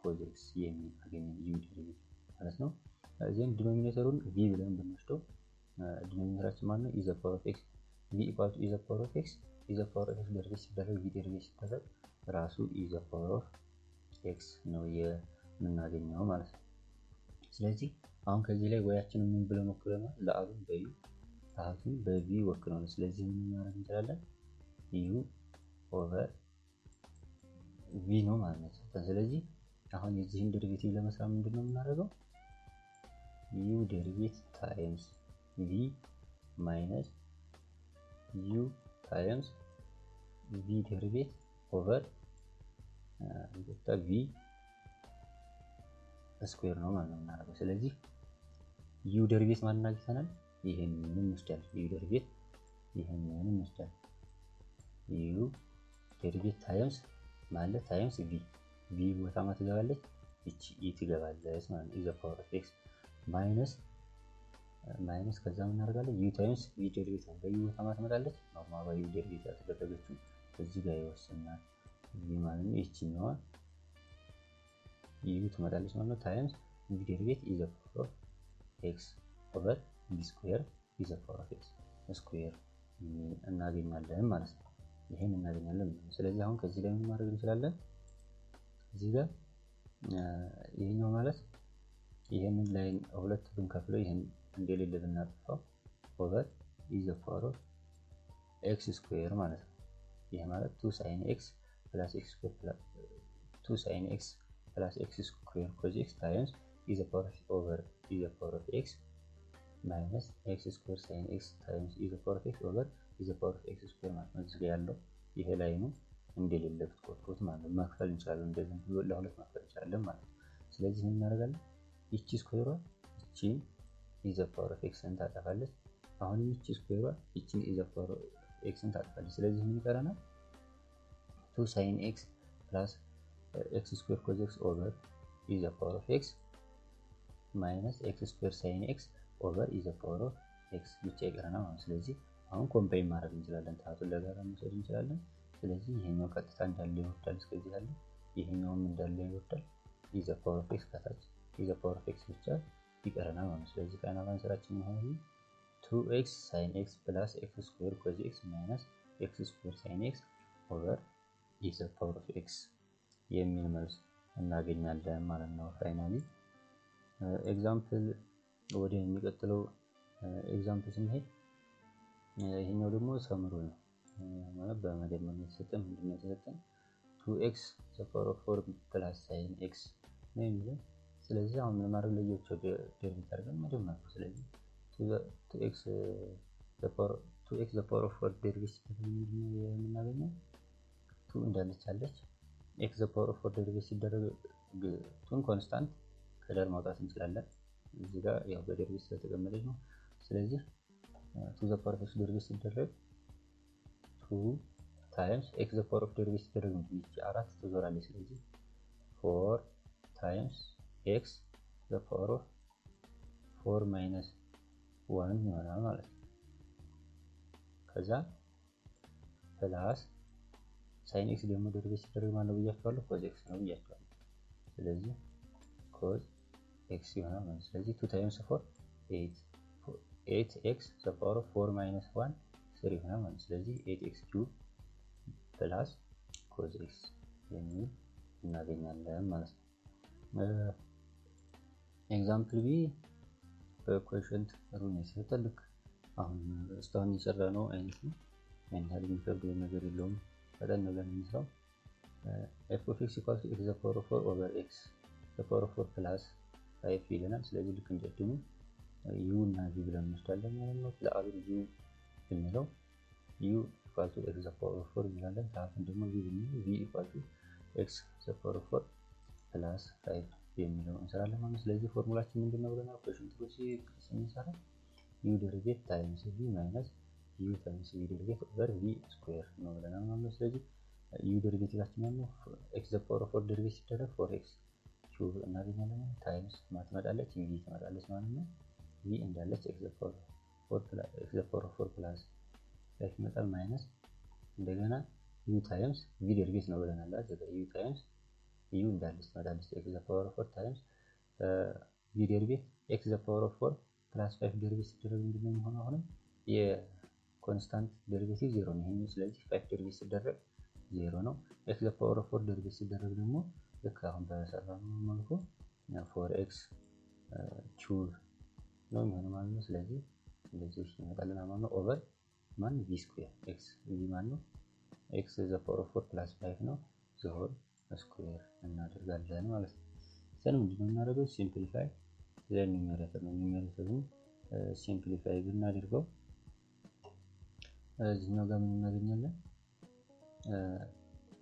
cos x የሚል አገኘን u ዴሪቬቲቭ ማለት ነው። እዚህም ዲኖሚኔተሩን v ብለን ብንወስደው ዲኖሚኔተራችን ማለት ነው is the power of x v equal to is the power of x is the power of x ዴሪቬት ሲደረግ v ዴሪቬት ሲደረግ ራሱ is the power of x ነው የምናገኘው ማለት ነው። ስለዚህ አሁን ከዚህ ላይ ወያችንን ምን ብለን ወክለናል? ለአብን በዩ ታህቱን በv ወክለናል። ስለዚህ ምን ማድረግ እንችላለን? u ኦቨር v ነው ማለት ነው። ስለዚህ አሁን የዚህን ዴሪቬቲቭ ለመስራት ምንድነው የምናደርገው? u ዴሪቬት ታይምስ v ማይነስ u ታይምስ v ዴሪቬት ኦቨር v ስኩዌር ነው ማለት ነው የምናደርገው። ስለዚህ u ዴሪቬት ማንን አግኝተናል? ይሄንን እንወስዳለን። u ዴሪቬት ይሄንን እንወስዳለን። u ዴሪቬት ታይምስ ማለት ታይምስ v ቦታ ማለት ትገባለች እቺ e ትገባለች ማለት ነው። is the power of x ማይነስ ከዛ ምን እናደርጋለን? u ታይምስ v ዴሪቬት ነው። በu ቦታ ማለት ትመጣለች ኖርማል u ዴሪቬት ያደረገችው እዚህ ጋር ይወስናል v ማለት ነው። እቺኛዋ u ትመጣለች ማለት ነው ታይምስ v ዴሪቬት is the power of x over v square is the power of x ስኩዌር እናገኛለን ማለት ነው። ይሄን እናገኛለን። ስለዚህ አሁን ከዚህ ላይ ምን ማድረግ እንችላለን? እዚህ ጋር ይሄኛው ማለት ይሄንን ላይ ሁለት ብንከፍለው ይሄን እንደሌለ ብናጠፋው ኦቨር is the power of x ስኩዌር ማለት ነው። ይሄ ማለት 2 sin x plus x ስኩዌር plus 2 sin x plus x ስኩዌር cos x times is the power of over is the power of x minus x square sin x times is the power of x over is the power of x square ማለት ነው። እዚህ ጋር ያለው ይሄ ላይ ነው እንደሌለ ብትቆጥሩት ማለት ነው። መክፈል እንችላለን እንደዚህ ለሁለት መክፈል እንችላለን ማለት ነው። ስለዚህ ምን እናደርጋለን? እቺ ስኩዌሯ እቺ is the power of x ታጠፋለች። አሁን እቺ ስኩዌሯ እቺ is the power of x ታጠፋለች። ስለዚህ ምን ይቀረናል? 2 sin x plus x square cos x over is the power of x minus x square sin x over is the power of x ብቻ ይቀረናል ማለት ነው። ስለዚህ አሁን ኮምባይን ማድረግ እንችላለን። ታቱን ለጋራ መውሰድ እንችላለን። ስለዚህ ይሄኛው ቀጥታ እንዳለ ይወርዳል እስከዚህ ያለ ይሄኛውም እንዳለ ይወርዳል። is the power of x ከታች is the power of x ብቻ ይቀረናል ማለት ነው። ስለዚህ ፋይናል አንሰራችን ይሆናል 2x sin x plus x square cos x minus x square sin x over is the power of x የሚል መልስ እናገኛለን ማለት ነው። ፋይናሊ ኤግዛምፕል ወደ የሚቀጥለው ኤግዛምፕል ስንሄድ ይሄኛው ደግሞ ሰምሩ ነው ማለት በመደመር የተሰጠን ምንድነው የተሰጠን 2x the power of 4 plus sin x ነው የሚለው። ስለዚህ አሁን ምን ማድረግ ለየብቻው ዴሪቬት አድርገን መደመር ነው። ስለዚህ 2x the power of 4 ዴሪቬት ሲደረግ የምናገኘው 2 እንዳለች አለች x the power of 4 ዴሪቬት ሲደረግ ቱን ኮንስታንት ከዳር ማውጣት እንችላለን። እዚህ ጋር ያው በደሪቬቲቭ ስለተቀመጠች ነው። ስለዚህ ቱ ዘ ፓወር ኦፍ ኤክስ ደሪቬቲቭ ሲደረግ 2 ታይምስ ኤክስ ዘ ፓወር ኦፍ ደሪቬቲቭ ሲደረግ ነው ይቺ 4 ትዞራለች። ስለዚህ 4 ታይምስ ኤክስ ዘ ፓወር ኦፍ 4 ማይነስ 1 ይሆናል ማለት ነው። ከዛ ፕላስ ሳይን ኤክስ ደግሞ ደሪቬቲቭ ሲደረግ ማለት ነው ብያችኋለሁ፣ ኮዝ ኤክስ ነው ብያችኋለሁ። ስለዚህ ኮዝ ኤክስ ይሆናል ማለት ነው። ስለዚህ 2 ታይምስ 4 8 ኤክስ ዘ ፓወር ኦፍ 4 ማይነስ 1 3 ይሆናል ማለት ነው። ስለዚህ 8x ኪዩብ ፕላስ ኮዝ ኤክስ የሚል እናገኛለን ማለት ነው። ኤግዛምፕል ቢ በኮኤፊሽንት ሩል የተሰጠ ልክ አሁን እስካሁን የሰራነው አይነት ነው። ያን ያህል የሚከብድ ነገር የለውም። ፈጠን ብለን እንስራው። f of x equals to x the power of 4 over x the power of 4 plus 5 ይለናል። ስለዚህ ልክ እንደድሙ u እና v ብለን እንወስዳለን ማለት ነው። ለአብር u ብንለው u equal to x the power of 4 እንላለን። ታዲያ ደግሞ v ብንለው v equal to x the power of 4 plus 5 የሚለው እንሰራለን ማለት ነው። ስለዚህ ፎርሙላችን ምንድነው ብለናል? ኮኤፊሽንት ሩል ስንሰራ u ደሪቬቲቭ ታይምስ v ማይነስ u ታይምስ v ደሪቬቲቭ ኦቨር v ስኩዌር ነው ብለናል ማለት ነው። ስለዚህ u ደሪቬቲቫችን ነው x the power of 4 ደሪቬቲቭ ሲደረግ 4x ኪዩብ እናገኛለን ታይምስ ማትመጣለች v ትመጣለች ማለት ነው። v እንዳለች x the power of 4 plus 5 ይመጣል ማይነስ እንደገና u ታይምስ v ደሪቬቲቭ ነው ብለናል። u ታይምስ u እንዳለች ትመጣለች x the power of 4 ታይምስ v ደሪቬቲቭ x the power of 4 plus 5 ደሪቬቲቭ ሲደረግ ምንድነው የሚሆነው? አሁንም የኮንስታንት ደሪቬቲቭ 0 ነው ይሄኛው። ስለዚህ 5 ደሪቬቲቭ ሲደረግ 0 ነው። x the power of 4 ደሪቬቲቭ ሲደረግ ደግሞ ልክ አሁን በሰራነው መልኩ 4x ኪዩብ ነው የሚሆነው ማለት ነው። ስለዚህ እንደዚህ ይመጣልና ማለት ነው ኦቨር ማን v ስኩዌር x v ማን ነው x the power of 4 plus 5 ነው ሆል ስኩዌር እናደርጋለን ማለት ነው። ስለዚህ ምንድነው እናደርገው? ሲምፕሊፋይ ለኒውመሬተር ነው። ኒውመሬተሩን ሲምፕሊፋይ ብናደርገው እዚህኛው ጋር ምን እናገኛለን?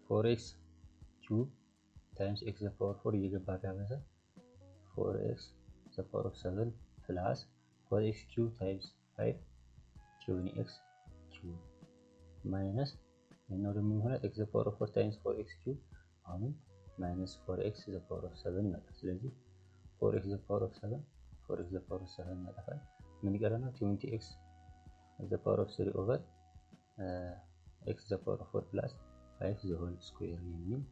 4x ኪዩብ ታይምስ x the power 4 እየገባ ቢያበዛ 4x the power of 7 ፕላስ 4x ኪዩብ ታይምስ 5 ኪዩብ x ኪዩብ ማይነስ እና ደግሞ የሆነ x the power of 4 ታይምስ 4x ኪዩብ አሁን ማይነስ 4x the power of 7 ይመጣል። ስለዚህ 4x the power of 7 4x the power of 7 ያጠፋል። ምን ይቀረናል? 20x the power of 3 ኦቨር x the power of 4 plus 5 the whole square የሚል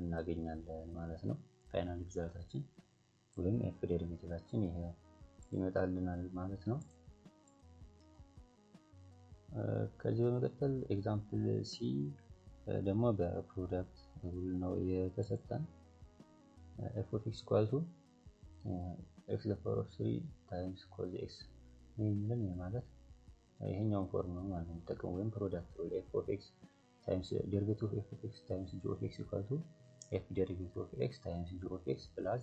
እናገኛለን ማለት ነው። ፋይናል ሪዛልታችን ወይም f ዴሪቬቲቫችን ይሄ ይመጣልናል ማለት ነው። ከዚህ በመቀጠል ኤግዛምፕል ሲ ደግሞ በፕሮዳክት ሩል ነው የተሰጠን። f of x equal to x the power of 3 times cos x የሚለን ማለት ይሄኛው ፎርም ነው ማለት ነው ተጠቅመው ወይም ፕሮዳክት ሩል f of x times derivative of f of x times g of x equal to f derivative of x times g of x plus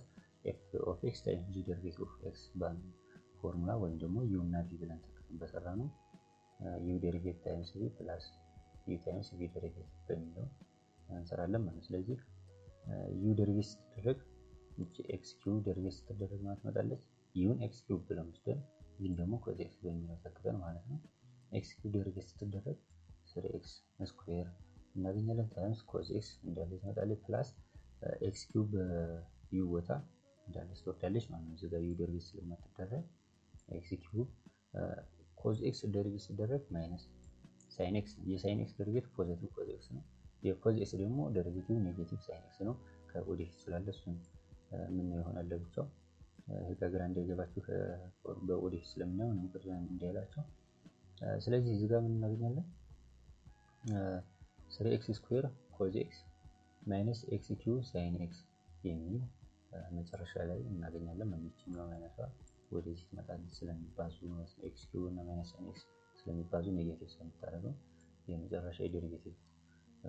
f of x times g derivative of x ባል ፎርሙላ ወይም ደግሞ u እና v ብለን ተጠቅመን በሰራነው u derivative times v plus u times v derivative በሚለው እንሰራለን ማለት ነው። ስለዚህ u derivative ሲደረግ እቺ x cube derivative ሲደረግ ማለት መጣለች u x cube ብለን ወስደን ግን ደግሞ cos x በሚለው ተከተን ማለት ነው። x cube derivative ሲደረግ 3x ስኩዌር እናገኛለን ታይምስ cos x እንዳለች መጣለች ፕላስ x cube u ቦታ እንዳለች ትወርዳለች ማለት ነው። እዚህ ጋር u derivative ስለማትደረግ x cube cos x derivative ሲደረግ ማይነስ sin x የsin x derivative ፖዚቲቭ cos x ነው። የcos x ደግሞ derivative ኔጌቲቭ sin x ነው። ከወዲህ ስላለ እሱን ምን ይሆናል ለብቻው ከግራ እንዳይገባችሁ በወዲህ ስለምናየው ነው ቅርብ እንዳይላችሁ። ስለዚህ እዚህ ጋር ምን እናገኛለን? 3x ስኩዌር cos x ማይነስ x ኪዩብ sin x የሚል መጨረሻ ላይ እናገኛለን። ማንኛውም ማይነስ ወደዚህ ትመጣለች ስለሚባዙ ማለት ነው። x ኪዩብ እና ማይነስ sin x ስለሚባዙ ኔጌቲቭ ስለምታደርገው የመጨረሻ ዴሪቬቲቭ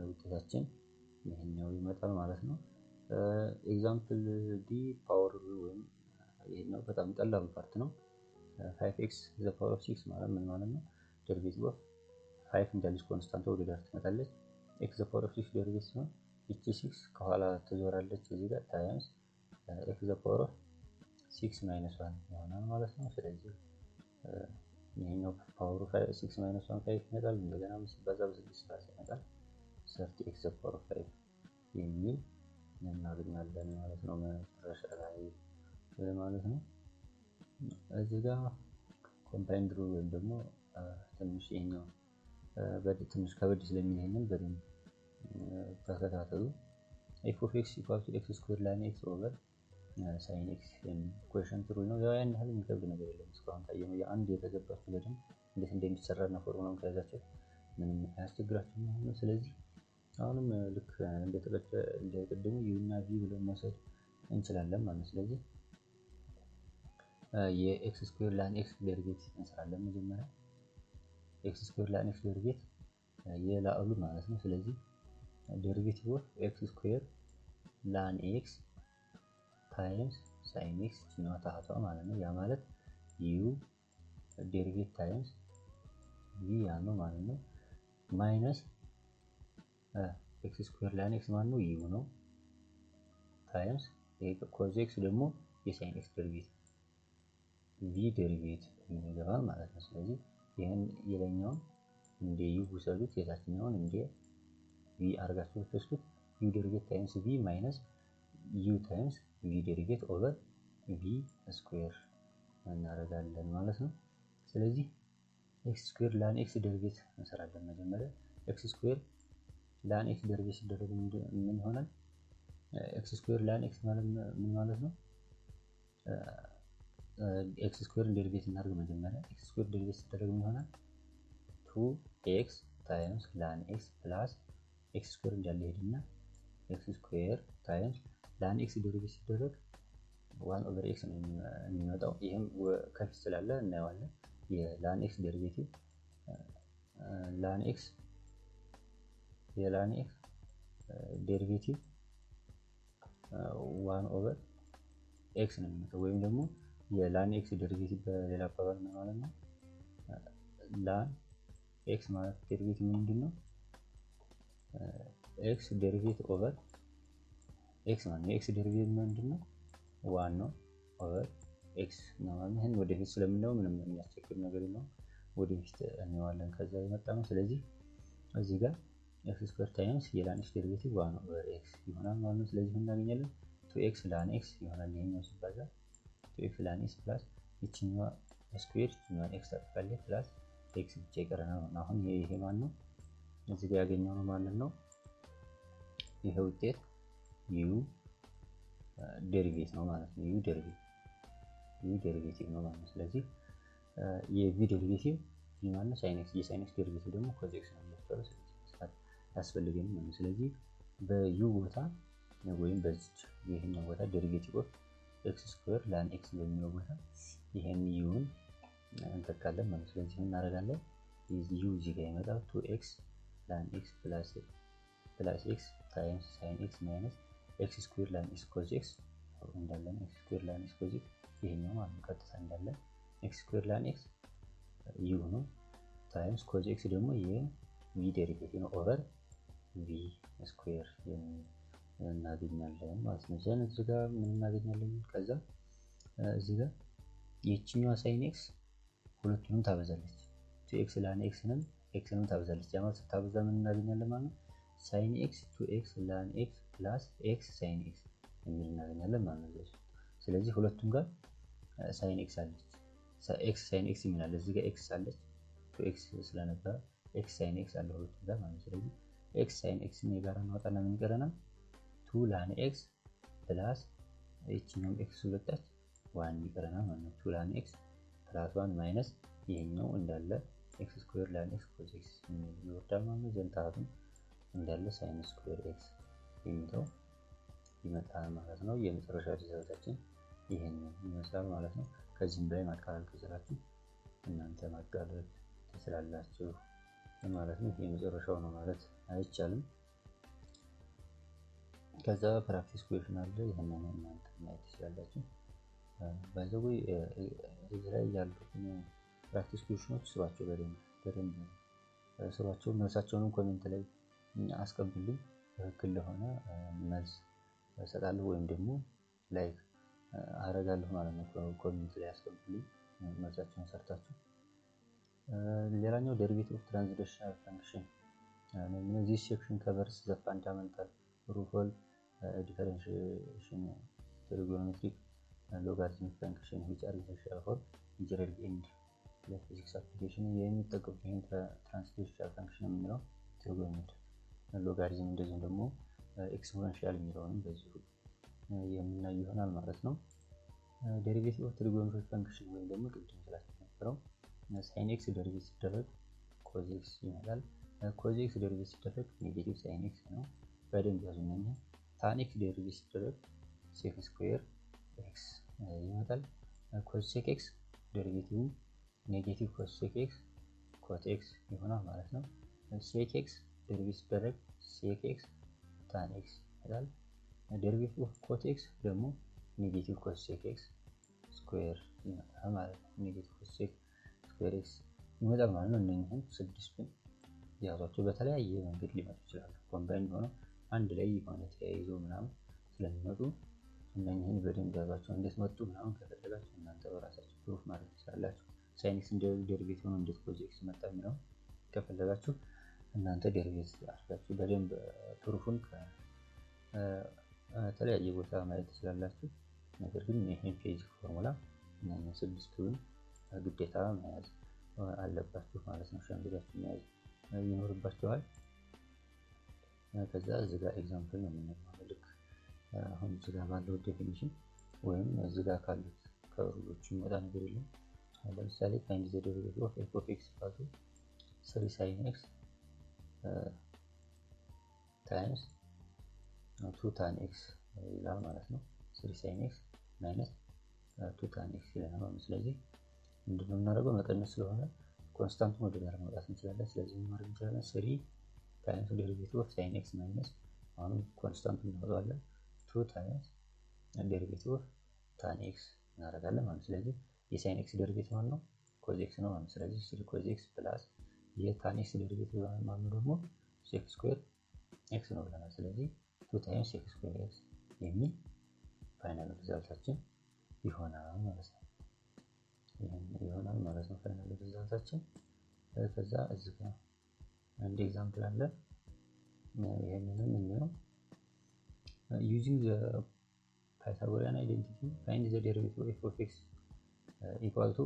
ውጤታችን ይሄኛው ይመጣል ማለት ነው። ኤግዛምፕል ዲ ፓወር ወይም ይሄኛው በጣም ቀላል ፓርት ነው። 5x the power of 6 ማለት ምን ማለት ነው? ዴሪቬቲቭ ኦፍ 5 እንዳለች ኮንስታንት ወደ ዳር ትመጣለች። x the power of 6 ዴሪቬቲቭ ነው። እቺ 6 ከኋላ ትዞራለች እዚህ ጋር ታይምስ ኤክስ ዘ ፓወር ኦፍ 6 ማይነስ 1 ይሆናል ማለት ነው። ስለዚህ ይሄኛው ፓወሩ 6 ማይነስ 1 5 ይመጣል። እንደገና 5 ሲባዛ በ6 ራስ ይመጣል 30 ኤክስ ዘ ፓወር ኦፍ 5 የሚል እናገኛለን ማለት ነው መጨረሻ ላይ ማለት ነው። እዚህ ጋር ኮምባይንድ ሩል ወይም ደግሞ ትንሽ ይሄኛው ትንሽ ከበድ ስለሚል ይሄንን በደንብ ተከታተሉ። ኤፍ ኦፍ ኤክስ ኢኳል ቱ ኤክስ ስኩዌር ላይን ኤክስ ኦቨር ሳይን ኤክስ ኮኤፊሺየንት ሩል ነው። ያው ያን ያህል የሚከብድ ነገር የለም። እስካሁን ታየነው የአንድ የተገባችሁ በደንብ እንዴት እንደሚሰራ እና ፎርሙላውን ከያዛችሁ ምንም አያስቸግራችሁም ማለት ነው። ስለዚህ አሁንም ልክ እንደቀደሙ ዩ እና ቪ ብለን መውሰድ እንችላለን ማለት ነው። ስለዚህ የኤክስ ስኩዌር ላይን ኤክስ ዴሪቬቲቭ እንሰራለን። መጀመሪያ ኤክስ ስኩዌር ላይን ኤክስ ዴሪቬቲቭ የላዕሉ ማለት ነው። ስለዚህ ዴሪቬቲቭ ኦፍ ኤክስ ስኩዌር ላይን ኤክስ ታይምስ ሳይን ኤክስ ነው ታህቷ ማለት ነው። ያ ማለት ዩ ዴሪቬቲቭ ታይምስ ቪ ያ ነው ማለት ነው። ማይነስ ኤክስ ስኩዌር ላይን ኤክስ ማለት ነው ዩ ነው ታይምስ ኮዝ ኤክስ ደግሞ የሳይን ኤክስ ዴሪቬቲቭ ቪ ዴሪቬቲቭ ይገባል ማለት ነው። ስለዚህ ይሄን የላይኛውን እንደ ዩ ውሰዱት፣ የታችኛውን እንደ ቪ አድርጋችሁ ወስዱት። ዩ ዴሪቬቲቭ ታይምስ ቪ ማይነስ ዩ ታይምስ ቪ ዴሪቬቲቭ ኦቨር ቪ ስኩዌር እናደርጋለን ማለት ነው። ስለዚህ ኤክስ ስኩዌር ላይን ኤክስ ዴሪቬቲቭ እንሰራለን። መጀመሪያ ኤክስ ስኩዌር ላይን ኤክስ ዴሪቬቲቭ ሲደረግ ምን ይሆናል? ኤክስ ስኩዌር ላይን ኤክስ ማለት ምን ማለት ነው? ኤክስ ስኩዌር ዴሪቬቲቭ እናደርግ። መጀመሪያ ኤክስ ስኩዌር ዴሪቬቲቭ ሲደረግ ምን ይሆናል? 2x ታይምስ ላይን ኤክስ ፕላስ ኤክስ ስኩዌር እንዳለ ሄድና ኤክስ ስኩዌር ታይምስ ላይን ኤክስ ዴሪቬቲቭ ሲደረግ 1 ኦቨር ኤክስ ነው የሚመጣው። ይሄም ከፊት ስላለ እናየዋለን። የላይን ኤክስ ዴሪቬቲቭ ላይን ኤክስ የላይን ኤክስ ዴሪቬቲቭ 1 ኦቨር ኤክስ ነው የሚመጣው። ወይም ደግሞ የላይን ኤክስ ዴሪቬቲቭ በሌላ አባባል ምን ማለት ነው? ላይን ኤክስ ማለት ዴሪቬቲቭ ምንድነው? ኤክስ ዴሪቬቲቭ ኦቨር ኤክስ ማለት ነው። ኤክስ ዴሪቬቲቭ ምንድነው? 1 ነው ኦቨር ኤክስ ነው ማለት ነው። ይሄን ወደፊት ስለምናየው ምንም የሚያስቸግር ነገር የለውም። ወደፊት እናየዋለን ከዛ የመጣ ነው። ስለዚህ እዚህ ጋር ኤክስ ስኩዌር ታይምስ የላይን ኤክስ ዴሪቬቲቭ 1 ኦቨር ኤክስ ይሆናል ማለት ነው። ስለዚህ ምን እናገኛለን? 2x ላይን ኤክስ ይሆናል። ይሄኛው ሲባዛ 2x ላይን ኤክስ ፕላስ ይችኛዋ ስኩዌር ይችኛዋ ኤክስ ታጥፋለች ፕላስ ኤክስ ብቻ ይቀረናል። አሁን ይሄ ማን ነው? እዚህ ጋር ያገኘው ነው ማለት ነው። ይሄ ውጤት ዩ ዴሪቬቲቭ ነው ማለት ነው። ዩ ዴሪቬቲቭ ነው ማለት ነው። ስለዚህ የቪ ዴሪቬቲቭ ቪ ማለት ሳይን ኤክስ፣ የሳይን ኤክስ ዴሪቬቲቭ ደግሞ ኮዝ ኤክስ ነው የሚባለው። ስለዚህ ያስፈልገንም ማለት ነው። ስለዚህ በዩ ቦታ ወይም በዚህ ይሄኛው ቦታ ዴሪቬቲቭ ኦፍ ኤክስ ስኩዌር ላይን ኤክስ በሚለው ቦታ ይሄን ዩን እንተካለን ማለት ነው። ስለዚህ ምን እናደርጋለን? ዩ እዚህ ጋር ይመጣል 2x ላይን ኤክስ ፕላስ ኤክስ ታይምስ ሳይን ኤክስ ማይነስ ኤክስ ስኩዌር ላይን ኤክስ ኮዝ ኤክስ እንዳለን ኤክስ ስኩዌር ላይን ኤክስ ኮዝ ኤክስ ይሄኛው ማለት ነው። ቀጥታ እንዳለን ኤክስ ስኩዌር ላይን ኤክስ ዩ ነው ታይምስ ኮዝ ኤክስ ደግሞ የቪ ዴሪቬቲቭ ነው ኦቨር ቪ ስኩዌር እናገኛለን ማለት ነው። ዘን እዚህ ጋር ምን እናገኛለን? ከዛ እዚህ ጋር የቺኛዋ ሳይን ኤክስ ሁለቱንም ታበዛለች። 2x ላይን ኤክስንም ኤክስንም ታበዛለች። ያ ማለት ስታበዛ ምን እናገኛለን ማለት ነው? ሳይን ኤክስ 2x ላይን ኤክስ ፕላስ ኤክስ ሳይን ኤክስ የሚል እናገኛለን ማለት ነው። ስለዚህ ሁለቱም ጋር ሳይን ኤክስ አለች። ኤክስ ሳይን ኤክስ የሚላል እዚህ ጋር ኤክስ አለች 2x ስለነበረ ኤክስ ሳይን ኤክስ አለ ሁለቱም ጋር ማለት ነው። ስለዚህ ኤክስ ሳይን ኤክስ ነው የጋራ እናወጣና ምን ይቀረናል? 2 ላይን ኤክስ ፕላስ እቺኛው ኤክስ ሁለታች 1 ይቀረናል ማለት ነው። 2 ላይን ኤክስ ፕላስ 1 ማይነስ ይሄኛው እንዳለ ኤክስ ስኩዌር ላይን ኤክስ ኮዝ ኤክስ ይወርዳል ማለት ነው። ዘንታቱም እንዳለ ሳይን ስኩዌር ኤክስ የሚለው ይመጣል ማለት ነው። የመጨረሻ ሪዛልታችን ይሄንን ይመስላል ማለት ነው። ከዚህም በላይ ማቃለል ከቻላችሁ እናንተ ማቃለል ትችላላችሁ ማለት ነው። የመጨረሻው ነው ማለት አይቻልም። ከዛ ፕራክቲስ ኩዌሽን አለ። ይሄንን እናንተ ማየት ትችላላችሁ። ባይዘው እዚህ ላይ ያሉትን ፕራክቲስ ኩዌሽኖች ስሯቸው በደንብ ስሯቸው። መልሳቸውንም ኮሜንት ላይ አስቀምጡልኝ። ትክክል ለሆነ መልስ እሰጣለሁ ወይም ደግሞ ላይክ አረጋለሁ ማለት ነው። ኮሜንት ላይ አስቀምጡልኝ መልሳችሁን ሰርታችሁ። ሌላኛው derivative of translational function this section covers the fundamental proof of differentiation trigonometric logarithmic function which are essential for engineering and physics application የሚጠቀሙት ትራንስሌሽናል ፈንክሽን የምንለው ትሪጎኖሜትሪ ሎጋሪዝም እንደዚሁም ደግሞ ኤክስፖኔንሻል የሚለውንም በዚሁ የምናይ ይሆናል ማለት ነው። ዴሪቬቲቭ ኦፍ ትሪጎኖሜትሪክ ፈንክሽን ወይም ደግሞ ቅድም ስላችሁ ነበረው sin x ዴሪቬቲቭ ሲደረግ cos x ይመጣል። cos x ዴሪቬቲቭ ሲደረግ ኔጌቲቭ sin x ነው። በደንብ ያዙኝ። tan x ዴሪቬቲቭ ሲደረግ sec ስኩዌር x ይመጣል። cos x ዴሪቬቲቭ ኔጌቲቭ cos x cot x ይሆናል ማለት ነው። sec x ዴሪቬቲቭ ሲደረግ sec x tan x ይመጣል። ዴሪቬቲቭ ኦፍ cot x ደግሞ ኔጌቲቭ cos x ስኩዌር ይመጣል ማለት ነው። ኔጌቲቭ cos x ስኩዌር x ይመጣል ማለት ነው። እነኚህን ስድስቱን ያዟቸው። በተለያየ መንገድ ሊመጡ ይችላሉ። ኮምባይንድ ሆነው አንድ ላይ የሆነ ተያይዞ ምናምን ስለሚመጡ እነኚህን በደንብ ያዟቸው። እንዴት መጡ ምናምን ከፈለጋችሁ እናንተ በራሳችሁ ፕሩፍ ማድረግ ትችላላችሁ። sin x ዴሪቬቲቭ ነው እንዴት cos x መጣ የሚለው ከፈለጋችሁ እናንተ ዴሪቬቲቭ አድርጋችሁ በደንብ ፕሩፉን ከተለያየ ቦታ ማየት ትችላላችሁ። ነገር ግን ይሄን ቤዚክ ፎርሙላ እነኚህ ስድስቱን ግዴታ መያዝ አለባችሁ ማለት ነው። ሸምድዳችሁ መያዝ ይኖርባችኋል። ከዛ እዚህ ጋር ኤግዛምፕል ነው የምንማረው። ልክ አሁን እዚህ ጋር ባለው ዴፊኒሽን ወይም እዚህ ጋር ካሉት ከሩሎቹ የሚወጣ ነገር የለም። ለምሳሌ find the derivative of f of x equal to 3 sin x times 2 tan x ይላል ማለት ነው። 3 sin x minus 2 tan x ይላል ማለት ነው። ስለዚህ ምንድነው የምናደርገው? መቀነስ ስለሆነ ኮንስታንቱን ወደ ዳር ማውጣት እንችላለን። ስለዚህ ምን ማድረግ እንችላለን? 3 times derivative of sin x minus አሁን ኮንስታንቱን እናወጣለን 2 times derivative of tan x እናደርጋለን ማለት ነው። ስለዚህ የsin x ዴሪቬቲቭ ማለት ነው cos x ነው ማለት ነው። ስለዚህ 3 cos x plus የtan x ዴሪቬቲቭ ማለት ነው ደግሞ sec ስኩዌር x ነው ብለናል። ስለዚህ 2 times sec ስኩዌር x የሚል ፋይናል ሪዛልታችን ይሆናል ማለት ነው። ይሄን ይሆናል ማለት ነው ፋይናል ሪዛልታችን። ከዛ እዚህ ጋር አንድ ኤግዛምፕል አለ። ይሄንንም እንየው። using the Pythagorean identity find the derivative of f of x equal to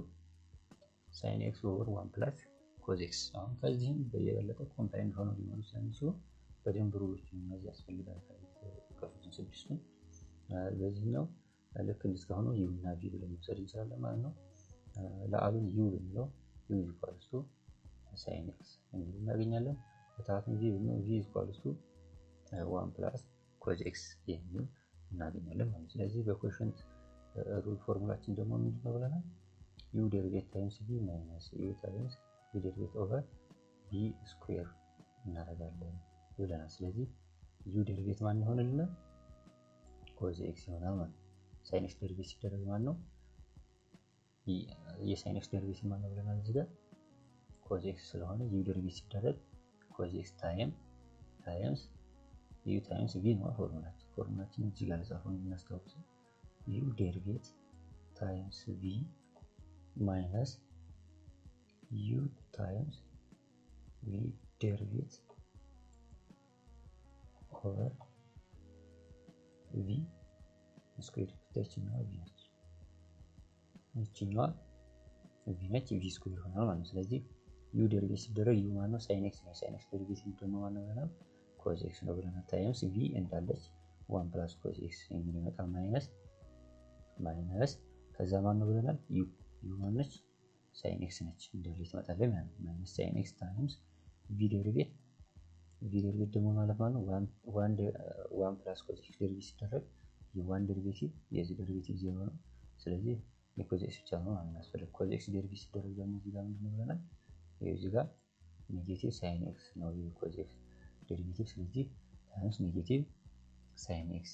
sin x over 1 plus cos x። አሁን ከዚህም በየበለጠ ኮምባይንድ ሆኖ ሊሆን ስለሚችሉ በደንብ ሩሎችን መያዝ ያስፈልጋል። ከዚህ ስድስቱን በዚህኛው ልክ እንደስካሁኑ u እና v ብለን መውሰድ እንችላለን ማለት ነው። ለአሉን u ብንለው u equals to sin x እንግዲህ እናገኛለን። በታቱን v equals to 1 plus cos x የሚል እናገኛለን ማለት ነው። ስለዚህ በኮሽንት ሩል ፎርሙላችን ደግሞ ምንድነው ብለናል? u ዴሪቬቲቭ ታይምስ v ማይነስ u ታይምስ v ዴሪቬቲቭ ኦቨር v ስኩዌር እናደርጋለን ብለናል። ስለዚህ u ዴሪቬቲቭ ማን ይሆንልናል? cos x ይሆናል ማለት ነው። sin x ዴሪቬቲቭ ሲደረግ ማለት ነው የsin x ዴሪቬቲቭ ማን ነው ብለናል? እዚህ ጋር cos x ስለሆነ u ዴሪቬቲቭ ሲደረግ cos x ታይምስ u ታይምስ v ነው ፎርሙላችን እዚህ ጋር ጻፈውን እናስታውስ። u ዴሪቬቲቭ ታይምስ v minus u times v derivative over v ስኩዌር ተችኛው v ነች። እቺኛው v ነች v ስኩዌር ይሆናል ማለት ነው። ስለዚህ u ዴሪቬቲቭ ሲደረግ u ማለት ነው sin x ነው። sin x ዴሪቬቲቭ ደግሞ ማለት ነው cos x ነው ብለናል። ታይምስ v እንዳለች 1 plus cos x የሚል ይመጣል ማይነስ ከዛ ማለት ነው ብለናል u ማለት ነች sin x ነች እንደዚህ ትመጣለች ማለት ነው። ማይነስ sin x ታይምስ v ዴሪቬቲቭ ደግሞ ማለት ነው 1 plus cos x ዴሪቬቲቭ ሲደረግ የ1 ዴሪቬቲቭ የዚህ ዴሪቬቲቭ 0 ነው። ስለዚህ የcos x ብቻ ነው ማለት ነው። cos x ዴሪቬቲቭ ሲደረግ ደግሞ እዚህ ጋር ምንድነው ብለናል? እዚህ ጋር ኔጌቲቭ sin x ነው የcos x ዴሪቬቲቭ። ስለዚህ ታይምስ ኔጌቲቭ sin x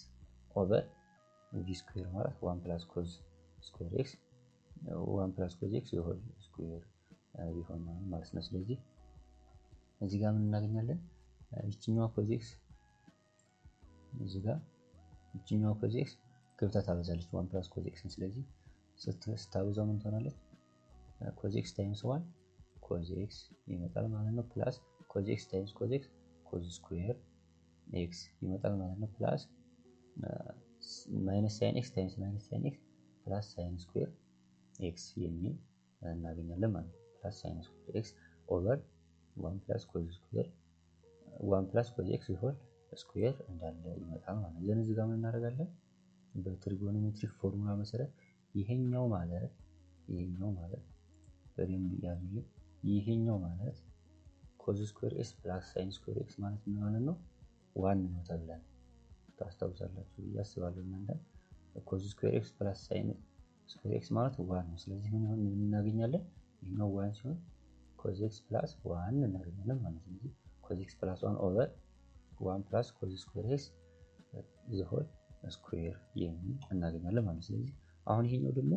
ኦቨር v ስኩዌር ማለት 1 plus cos ስኩዌር x 1 plus cos x የሆል ስኩዌር ይሆናል ማለት ነው። ስለዚህ እዚህ ጋር ምን እናገኛለን? ይችኛው cos x እዚህ ጋር ይችኛው cos x ገብታ ታበዛለች 1 ፕላስ ኮዝ ኤክስን። ስለዚህ ስታበዛው ምን ትሆናለች? ኮዝ ኤክስ ታይምስ 1 ኮዝ ኤክስ ይመጣል ማለት ነው። ፕላስ ኮዝ ኤክስ ታይምስ ኮዝ ኤክስ ኮዝ ስኩዌር ኤክስ ይመጣል ማለት ነው። ፕላስ ማይነስ ሳይን ኤክስ ታይምስ ማይነስ ሳይን ኤክስ ፕላስ ሳይን ስኩዌር ኤክስ የሚል እናገኛለን ማለት ነው። ፕላስ ሳይን ስኩዌር ኤክስ ኦቨር 1 ፕላስ ኮዝ ስኩዌር 1 ፕላስ ኮዝ ኤክስ ይሆን ስኩዌር እንዳለ ይመጣል ማለት ነው። ለዚህ ጋር ምን እናደርጋለን? በትሪጎኖሜትሪክ ፎርሙላ መሰረት ይሄኛው ማለት በደንብ ያዙልኝ። ይሄኛው ማለት ኮዝ ስኩዌር ኤክስ ፕላስ ሳይን ስኩዌር ኤክስ ማለት ምን ማለት ነው? 1 ነው ተብለን ታስታውሳላችሁ ብዬ አስባለሁ። እናንተ ኮዝ ስኩዌር ኤክስ ፕላስ ሳይን ስኩዌር ኤክስ ማለት 1 ነው። ስለዚህ ምን እናገኛለን? ይሄኛው 1 ሲሆን ኮዝ ኤክስ ፕላስ 1 እናገኛለን ማለት ነው። ስለዚህ ኮዝ ኤክስ ፕላስ 1 ኦቨር 1 ፕላስ ኮዝ ስኩዌር ኤክስ ዘ ሆል ስኩዌር የሚል እናገኛለን ማለት ነው። ስለዚህ አሁን ይሄኛው ደግሞ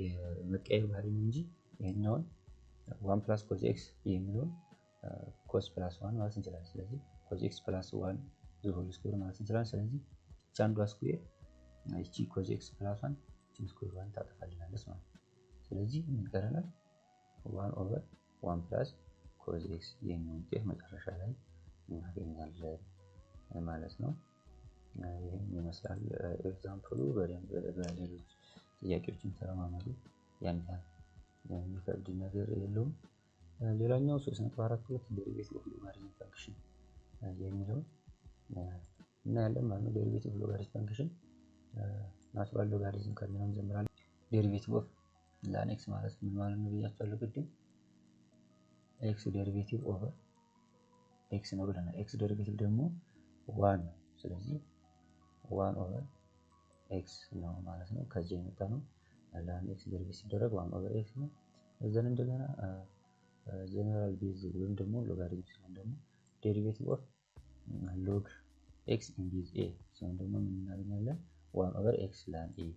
የመቀየር ባህሪ ነው እንጂ ይሄኛውን 1 ፕላስ ኮዝ ኤክስ የሚለውን ኮዝ ፕላስ 1 ማለት እንችላለን። ስለዚህ ኮዝ ኤክስ ፕላስ 1 ዘ ሆል ስኩዌር ማለት እንችላለን። ስለዚህ እቺ አንዷ ስኩዌር እቺ ኮዝ ኤክስ ፕላስ 1 እቺ ስኩዌር 1 ታጠፋልናለች ማለት ነው። ስለዚህ ምን ይቀረናል? 1 ኦቨር 1 ፕላስ ኮዝ ኤክስ የሚል ውጤት መጨረሻ ላይ እናገኛለን ማለት ነው። ይህን ይመስላል ኤግዛምፕሉ። በደንብ በሌሎች ጥያቄዎችን ተለማመዱ። ያን ያህል የሚከብድ ነገር የለውም። ሌላኛው 3.42 ዴሪቬቲቭ ኦፍ ሎጋሪዝም ፈንክሽን የሚለው እናያለን ማለት ነው። ዴሪቬቲቭ ኦፍ ሎጋሪዝም ፈንክሽን ናቹራል ሎጋሪዝም ከሚለው እንጀምራለን። ዴሪቬቲቭ ኦፍ ላን ኤክስ ማለት ምን ማለት ነው ብያቸዋለሁ ቅድም። ኤክስ ዴሪቬቲቭ ኦቨር ኤክስ ነው ብለናል። ኤክስ ዴሪቬቲቭ ደግሞ 1 ነው። ስለዚህ 1 ኦቨር ኤክስ ነው ማለት ነው። ከዚህ የመጣ ነው። ላን ኤክስ ዴሪቬቲቭ ሲደረግ 1 ኦቨር ኤክስ ነው። እዛን እንደገና ጀነራል ቤዝ ወይም ደግሞ ሎጋሪዝም ሲሆን ደግሞ ዴሪቬቲቭ ኦፍ ሎግ ኤክስ ኢን ቤዝ ኤ ሲሆን ደግሞ ምን እናገኛለን? 1 ኦቨር ኤክስ ላን ኤ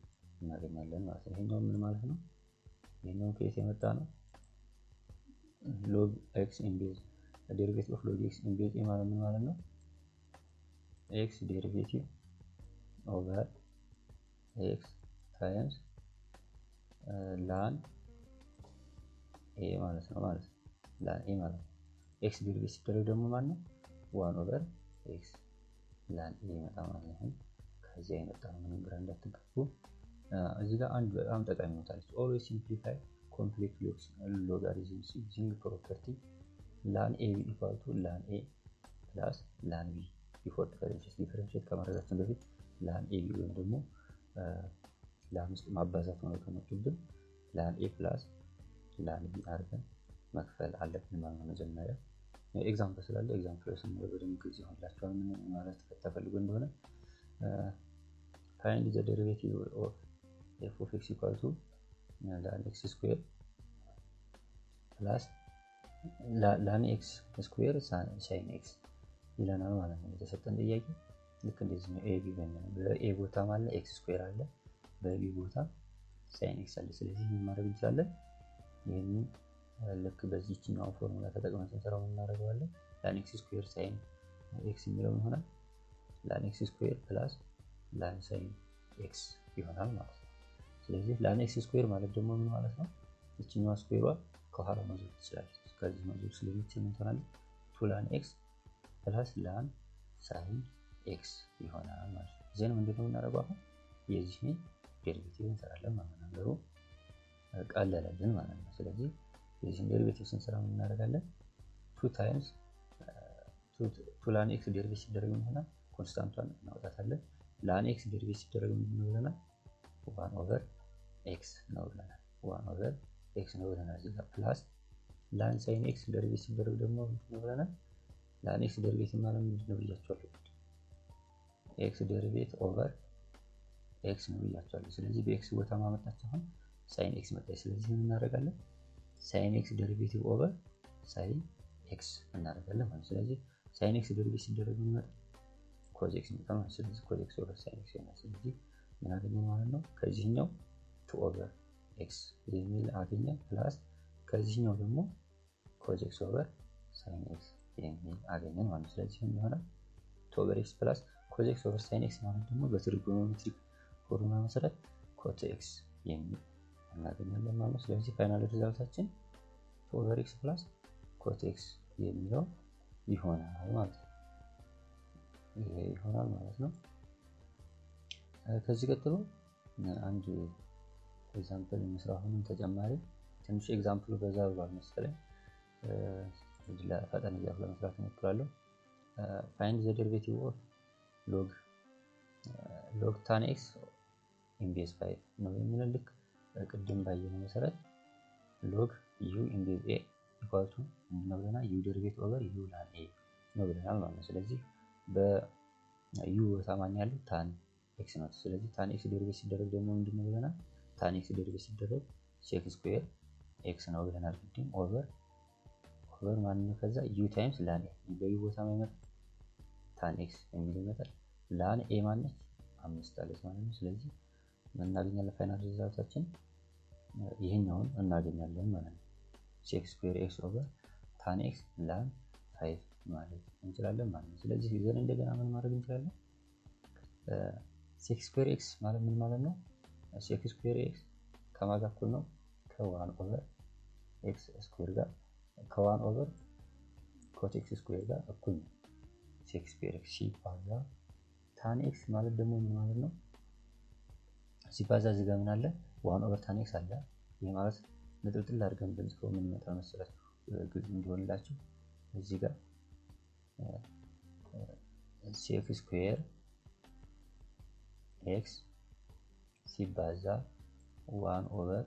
እናገኛለን ማለት ነው። ይሄኛው ምን ማለት ነው? ይሄኛው ከየት የመጣ ነው? ሎግ ኤክስ ኢን ቤዝ ዴሪቬቲቭ ኦፍ ሎግ ኤክስ ኢን ቤዝ ኤ ማለት ምን ማለት ነው? ኤክስ ዴሪቬቲቭ ኦቨር ኤክስ ታይምስ ላን ኤ ማለት ነው ላን ኤ ማለት ነው። ኤክስ ዴሪቬቲቭ ሲደረግ ደግሞ ማለት ነው 1 ኦቨር ኤክስ ላን ኤ ይመጣ ማለት ነው። ከዚህ የመጣ ነው። ምንም ግራ እንዳትጋቡ። እዚህ ጋር አንድ በጣም ጠቃሚ ነው ታለች። ኦልዌይስ ሲምፕሊፋይ ኮምፕሌክስ ሎጋሪዝምስ ዩዚንግ ፕሮፐርቲ ላን ኤ ኢኳል ቱ ላን ኤ ፕላስ ላን ቢ ቢፎር ዲፈረንሺየት ከማድረጋችን በፊት ላን ኤ ቢ ወይም ደግሞ ለአምስት ማባዛት ነው ከመጡብን ላን ኤ ፕላስ ላን ቢ አድርገን መክፈል አለብን ማለት ነው። መጀመሪያ ኤግዛምፕል ስላለ ኤግዛምፕል ስንል በደንብ ግልጽ ይሆንላችኋል ምን ማለት ተፈልጎ እንደሆነ። ፋይንድ ዘ ዴሪቬቲቭ ኦፍ ኤፍ ኦፍ ኤክስ ኢኳል ቱ ላን ኤክስ ስኩዌር ፕላስ ላን ኤክስ ስኩዌር ሳይን ኤክስ ይለናል ማለት ነው። የተሰጠን ጥያቄ ልክ እንደዚህ ነው። ኤ ቢ በኤ ቦታ ማለት ኤክስ ስኩዌር አለ፣ በቢ ቦታ ሳይን ኤክስ አለ። ስለዚህ ምን ማድረግ እንችላለን? ይሄንን ልክ በዚህኛው ፎርሙላ ተጠቅመን ስንሰራው ምን እናደርገዋለን? ላን ኤክስ ስኩዌር ሳይን ኤክስ የሚለው ይሆናል ላን ኤክስ ስኩዌር ፕላስ ላን ሳይን ኤክስ ይሆናል ማለት ነው። ስለዚህ ላን ኤክስ ስኩዌር ማለት ደግሞ ምን ማለት ነው? እቺኛዋ ስኩዌሯ ከኋላ መዞር ትችላለች። ከዚህ መዞር ስለሚችል ምን ትሆናለች? ቱ ላን ኤክስ ፕላስ ላን ሳይን ኤክስ ይሆናል ማለት ነው። ዜን ምንድነው እናደርገው? አሁን የዚህን ዴሪቬቲቭ እንሰራለን ማለት ነው። ነገሩ ቀለለልን ማለት ነው። ስለዚህ የዚህን ዴሪቬቲቭ ስንሰራ ምን እናደርጋለን? ቱ ታይምስ ቱ ላን ኤክስ ዴሪቬቲቭ ሲደረግ ምን ይሆናል? ኮንስታንቷን እናወጣታለን። ላን ኤክስ ዴሪቬቲቭ ሲደረግ ምን ይሆናል? 1 ኦቨር ኤክስ ነው ብለናል። 1 ኦቨር ኤክስ ነው ብለናል። እዚህ ጋር ፕላስ ላን ሳይን ኤክስ ዴሪቬቲቭ ሲደረግ ደግሞ ምን ነው ብለናል? ላን ኤክስ ዴሪቬቲቭ ማለት ምንድን ነው ብያቸዋለሁ? ኤክስ ዴሪቬቲቭ ኦቨር ኤክስ ነው ብያቸዋለሁ። ስለዚህ በኤክስ ቦታ ማመጣቸው አሁን ሳይን ኤክስ መጣ። ስለዚህ ምን እናደርጋለን? ሳይን ኤክስ ዴሪቬቲቭ ኦቨር ሳይን ኤክስ እናደርጋለን ማለት ነው። ስለዚህ ሳይን ኤክስ ዴሪቬቲቭ ሲደረግ ምን ይመጣል? ኮዝ ኤክስ ይመጣል ማለት ነው። ስለዚህ ኮዝ ኤክስ ኦቨር ሳይን ኤክስ ይሆናል። ስለዚህ ምን አገኘን ማለት ነው? ከዚህኛው 2 ኦቨር ኤክስ የሚል አገኘን ፕላስ ከዚህኛው ደግሞ ኮዝ ኤክስ ኦቨር ሳይን ኤክስ የሚል አገኘን ማለት ነው። ስለዚህ ምን ይሆናል? 2 ኦቨር ኤክስ ፕላስ ኮዝ ኤክስ ኦቨር ሳይን ኤክስ ማለት ደግሞ በትሪጎኖሜትሪክ ፎርሙላ መሰረት ኮት ኤክስ የሚል እናገኛለን ማለት ነው። ስለዚህ ፋይናል ሪዛልታችን 2/x + ኮት ኤክስ የሚለው ይሆናል ማለት ነው። ይሄ ይሆናል ማለት ነው። ከዚህ ቀጥሎ አንድ ኤግዛምፕል እንስራ። አሁንም ተጨማሪ ትንሽ ኤግዛምፕሉ በዛ ብሏል መሰለኝ እዚህ ላይ ፈጠን እያልኩ ለመስራት እሞክራለሁ። find the derivative of log tan x in base 5 ነው የሚለው። ልክ ቅድም ባየነው መሰረት log u in base a equal to ነው ብለናል። u derivative over u ln a ነው ብለናል ማለት ነው። ስለዚህ በu ታማኝ ያለው tan x ነው። ስለዚህ tan x ዴሪቬት ሲደረግ ደግሞ ምንድነው ብለናል? tan x ዴሪቬት ሲደረግ sec square x ነው ብለናል ቅድም ኦቨር ማን ነው ከዛ u ታይምስ ln a በu ቦታ ማይመጣ tan x የሚል ይመጣል። ln a ማለት 5 አለች ማለት ነው። ስለዚህ ምን እናገኛለን? ፋይናል ሪዛልታችን ይሄኛውን እናገኛለን ማለት ነው። sec square x ኦቨር tan x ln 5 ማለት እንችላለን ማለት ነው። ስለዚህ ይዘን እንደገና ምን ማድረግ እንችላለን? sec square x ማለት ምን ማለት ነው? sec square x ከማጋ እኩል ነው ከ1 ኦቨር x ስኩዌር ጋር ከ1 ኦቨር cot x ስኩዌር ጋር እኩል ነው። sec square x ሲባዛ tan x ማለት ደግሞ ምን ማለት ነው? ሲባዛ እዚህ ጋር ምን አለ? 1 ኦቨር tan x አለ። ይሄ ማለት ነጥብጥል አድርገን ብንጽፈው ምን ይመጣል መሰላችሁ? ግልጽ እንዲሆንላችሁ እዚህ ጋር sec square x ሲባዛ 1 ኦቨር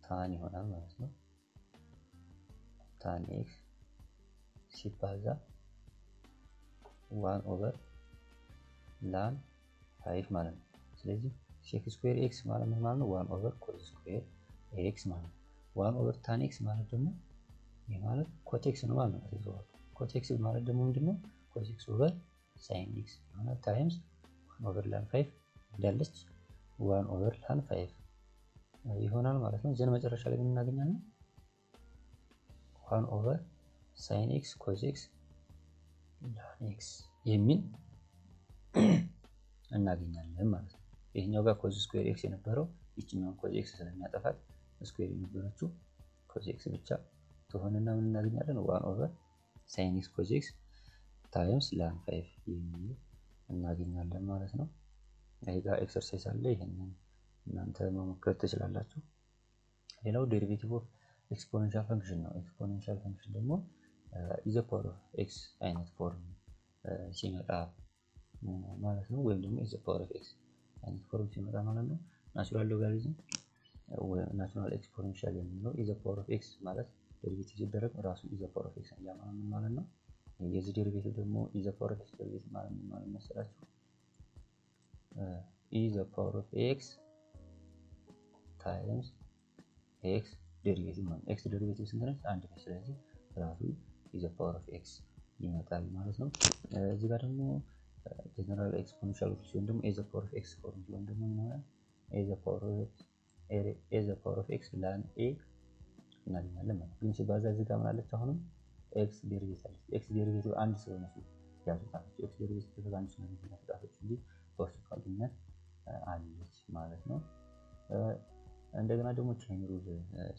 tan ይሆናል ማለት ነው። tan x ሲባዛ 1 ኦቨር ln 5 ማለት ነው። ስለዚህ sec square x ማለት ምን ማለት ነው? 1 ኦቨር cos square x ማለት ነው። 1 ኦቨር tan x ማለት ደግሞ ይሄ ማለት cot x ነው ማለት ነው። cot x ማለት ደግሞ ምንድነው? cos x ኦቨር sin x ይሆናል ታይምስ 1 ኦቨር ln 5 እንዳለች 1 ኦቨር ln 5 ይሆናል ማለት ነው። ዘን መጨረሻ ላይ ምን እናገኛለን? 1 ኦቨር sin x cos x ln x የሚል እናገኛለን ማለት ነው። ይሄኛው ጋር cos square x የነበረው ይችኛው cos x ስለሚያጠፋት ስኩዌር የነበረችው cos x ብቻ ትሆንና ምን እናገኛለን? 1 ኦቨር sin x cos x ታይምስ ln 5 የሚል እናገኛለን ማለት ነው። ይሄ ጋር ኤክሰርሳይዝ አለ። ይሄንን እናንተ መሞከር ትችላላችሁ። ሌላው ዴሪቬቲቭ ኦፍ ኤክስፖኔንሻል ፈንክሽን ነው። ኤክስፖኔንሻል ፈንክሽን ደግሞ ኢዝ ዘ ፓወር ኦፍ ኤክስ አይነት ፎርም ሲመጣ ማለት ነው። ወይም ደግሞ ኢዝ ዘ ፓወር ኦፍ ኤክስ አይነት ፎርም ሲመጣ ማለት ነው። ናቹራል ሎጋሪዝም ወይ ናቹራል ኤክስፖኔንሻል የሚለው ኢዝ ዘ ፓወር ኦፍ ኤክስ ማለት ዴሪቬቲቭ ሲደረግ ራሱ ኢዝ ዘ ፓወር ኦፍ ኤክስ ያማምን ማለት ነው። የዚህ ዴሪቬቲቭ ደግሞ ኢዝ ዘ ፓወር ኦፍ ኤክስ ዴሪቬቲቭ ማለት ምን ማለት መሰላችሁ? ኢዝ ዘ ፓወር ኦፍ ኤክስ ታይምስ x ዴሪቬቲቭ ማለት x ዴሪቬቲቭ ስንት ነው? አንድ ነው። ስለዚህ ራሱ ኢዝ ዘ ፓወር ኦፍ x ይመጣል ማለት ነው። እዚህ ጋር ደግሞ ጀነራል ኤክስፖኔንሻል ሲሆን ደግሞ ኢዝ ዘ ፓወር ኦፍ x ፎርም ሲሆን ደግሞ ምን ይሆናል? ኢዝ ዘ ፓወር ኦፍ x ln a እናገኛለን ማለት ነው። ግን ሲባዛ እዚህ ጋር ምን አለች? አሁንም x ዴሪቬቲቭ አለች። x ዴሪቬቲቭ አንድ ስለሆነ ያዙታል። x ዴሪቬቲቭ አንድ ስለሆነ ያዙታል እንጂ ፖሲቲቭ አግኝነት አለች ማለት ነው። እንደገና ደግሞ ቼን ሩል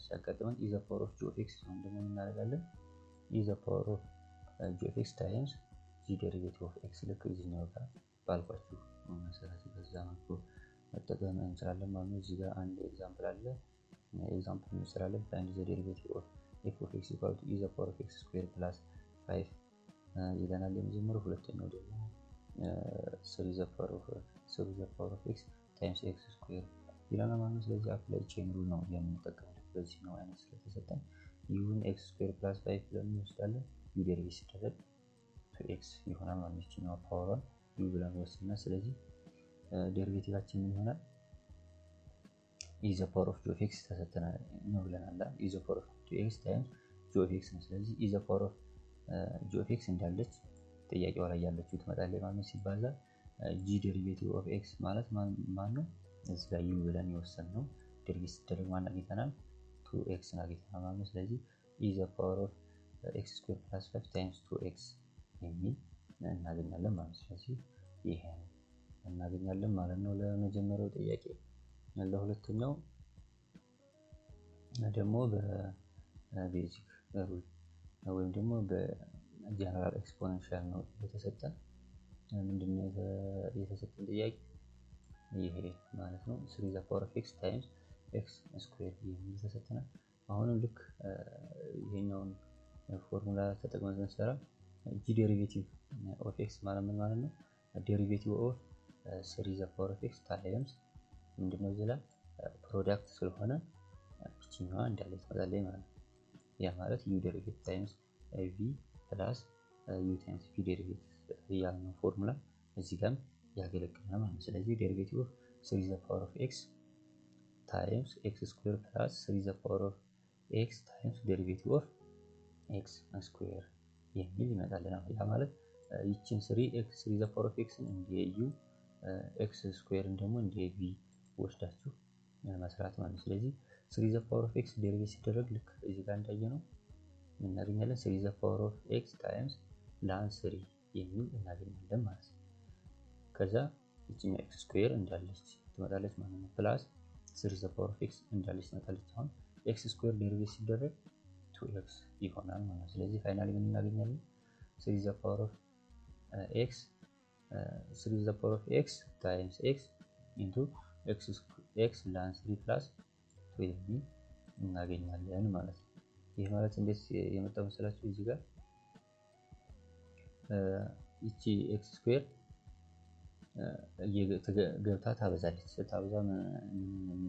ሲያጋጥመን ኢዝ ዘ ፓወር ኦፍ g of x ነው ደግሞ እናደርጋለን። ኢዝ ዘ ፓወር ኦፍ g of x ታይምስ g ዴሪቬቲቭ ኦፍ x ልክ እዚህኛው ጋር ባልኳችሁ መሰረት በዛ መልኩ መጠቀም እንችላለን ማለት ነው። እዚህ ጋር አንድ ኤግዛምፕል አለ። ኤግዛምፕል እንሰራለን። find the derivative of f of x equal to e the power of x square plus 5 ይለናል። የመጀመሪያው ሁለተኛው ደግሞ 3 the power of x times x square ይለናል ማለት ነው። ስለዚህ አፕላይ ቼን ሩል ነው የምንጠቀመው። በዚህ ነው አይነት ስለተሰጠን ይሁን x square plus 5 ብለን እንወስዳለን። u ዴሪቬቲቭ ሲደረግ 2x ይሆናል ማለት ነው። ፓወሯን u ብለን ወስደና ስለዚህ ዴሪቬቲቫችን ምን ይሆናል? ኢዝ ዘ ፓወር ኦፍ g of x ተሰጠናል ነው ብለናል። ኢዝ ዘ ፓወር ኦፍ 2x ታይምስ g of x ነው። ስለዚህ ኢዝ ዘ ፓወር ኦፍ g of x እንዳለች ጥያቄው ላይ ያለችው ትመጣለች ማለት ነው። ሲባዛ g ዴሪቬቲቭ ኦፍ x ማለት ማን ነው? እዚህ ጋር u ብለን የወሰንነው ዴሪቬቲቭ ሲደረግ ማን አግኝተናል? 2x አግኝተናል ማለት ነው። ስለዚህ ኢዝ ዘ ፓወር ኦፍ x ስኩዌር + 5 ታይምስ 2x የሚል እናገኛለን ማለት ነው። ስለዚህ ይሄ እናገኛለን ማለት ነው ለመጀመሪያው ጥያቄ። ለሁለተኛው ደግሞ በቤዚክ ሩል ወይም ደግሞ በጀነራል ኤክስፖኔንሻል ነው የተሰጠን። ምንድነው የተሰጠን ጥያቄ ይሄ ማለት ነው 3 the power of x times x square የሚል ተሰጥተናል። አሁንም ልክ ይሄኛውን ፎርሙላ ተጠቅመን ስንሰራ g ዴሪቬቲቭ ኦፍ x ማለት ምን ማለት ነው? ዴሪቬቲቭ ኦፍ 3 the power of x times ምንድነው እዚህ ላይ ፕሮዳክት ስለሆነ እቺኛዋ እንዳለ ትመጣለች ማለት ነው። ያ ማለት u ዴሪቬቲቭ ታይምስ v ፕላስ u ታይምስ v ዴሪቬቲቭ ያልነው ፎርሙላ እዚህ ጋር ያገለግላል ማለት ነው። ስለዚህ ዴሪቬቲቭ ኦፍ 3 the power of x times x square plus 3 the power of x times derivative of x square የሚል ይመጣልናል። ያ ማለት ይቺን 3 the power of x እንደ u x square ደግሞ እንደ v ወስዳችሁ መስራት ማለት ነው። ስለዚህ 3 the power of x ዴሪቬት ሲደረግ ልክ እዚህ ጋር እንዳየነው ምን እናገኛለን? 3 the power of x times ln 3 የሚል እናገኛለን ማለት ነው። ከዛ ይቺኛው x ስኩዌር እንዳለች ትመጣለች ማለት ነው። ፕላስ 3 the power of x እንዳለች ትመጣለች። አሁን x ስኩዌር ዴሪቬት ሲደረግ 2x ይሆናል ማለት ነው። ስለዚህ ፋይናሊ ምን እናገኛለን? 3 the power of x times x into x ln 3 plus 2 የሚል እናገኛለን ማለት ነው። ይህ ማለት እንዴት የመጣ መሰላችሁ? እዚህ ጋር ይቺ x ስኩዌር ገብታ ታበዛለች። ስታበዛ ምን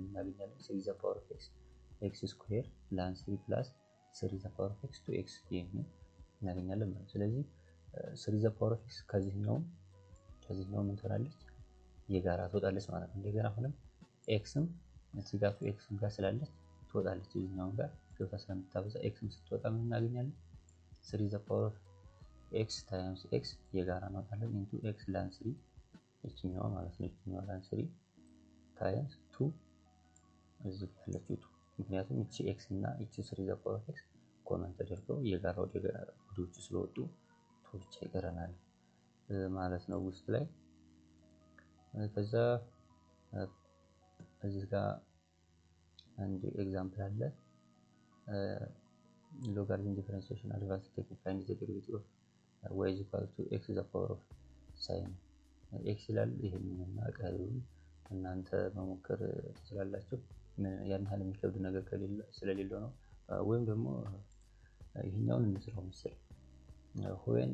እናገኛለን? 3 the power of x ስኩዌር ln 3 plus 3 the power of x to x የሚል እናገኛለን ማለት ነው። ስለዚህ 3 the power of x ከዚህኛው ምን ትሆናለች? የጋራ ትወጣለች ማለት ነው። እንደገና አሁንም xም እዚህ ጋር xም ጋር ስላለች ትወጣለች። እዚህኛው ጋር ገብታ ስለምታበዛ xም ስትወጣ ምን እናገኛለን? 3 the power of x times x የጋራ እናወጣለን into x ln 3 እቺኛው ማለት ነው። እቺኛው ln 3 times 2 እዚህ ጋር ያለችው 2 ምክንያቱም እቺ x እና እቺ 3 the power of x ኮመን ተደርገው የጋራ ወደ ውጭ ስለወጡ 2 ብቻ ይቀረናል ማለት ነው ውስጥ ላይ። ከዛ እዚህ ጋር አንድ ኤግዛምፕል አለ። ሎጋሪዝም ዲፈረንሺዬሽን አድቫንስ ቴክኒክ ፋይንድ ዘ ዴሪቬቲቭ ኦፍ y is equal to x the power of sin x ይላል። ይሄንንና ቀሪውን እናንተ መሞከር ትችላላችሁ። ያን ያህል የሚከብድ ነገር ስለሌለው ነው። ወይም ደግሞ ይሄኛውን እንስራው መሰለኝ when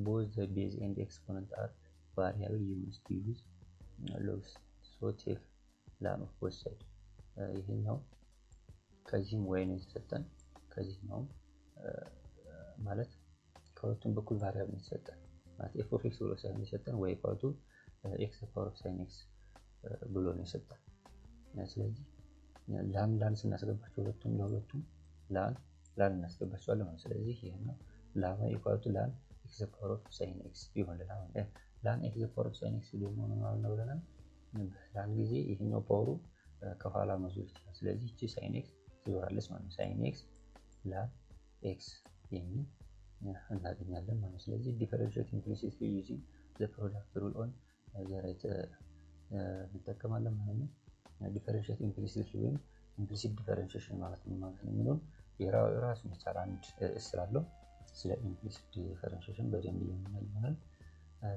both the base and exponent are variable you must use logs so take ln of both sides ይሄኛው ከዚህም y ነው የተሰጠን ከዚህኛው ማለት ከሁለቱም በኩል ቫሪያብል የተሰጠን ማለት f of x ብሎ ሳይሆን የተሰጠን y equal to x the power of sin x ብሎ ነው የተሰጠን። ስለዚህ ላን ስናስገባቸው ለሁለቱም ላን እናስገባቸዋለን ማለት ስለዚህ ይሄ ነው ላን equal to ln x the power of sin x ይሆንልናል። ln x the power of sin x ደግሞ ምን ማለት ነው ብለናል? ላን ጊዜ ይሄኛው ፓወሩ ከኋላ መዞር ይችላል። ስለዚህ እቺ sin x ትዞራለች ማለት ነው። sin x ln x የሚል እናገኛለን ማለት ነው። ስለዚህ differentiate implicitly using the product rule on the right እንጠቀማለን ማለት ነው። differentiate implicitly ወይም implicit differentiation ማለት ነው የሚለውን የራሱን የቻለ አንድ ስላለው ስለ implicit differentiation በደንብ የምናይ ይሆናል።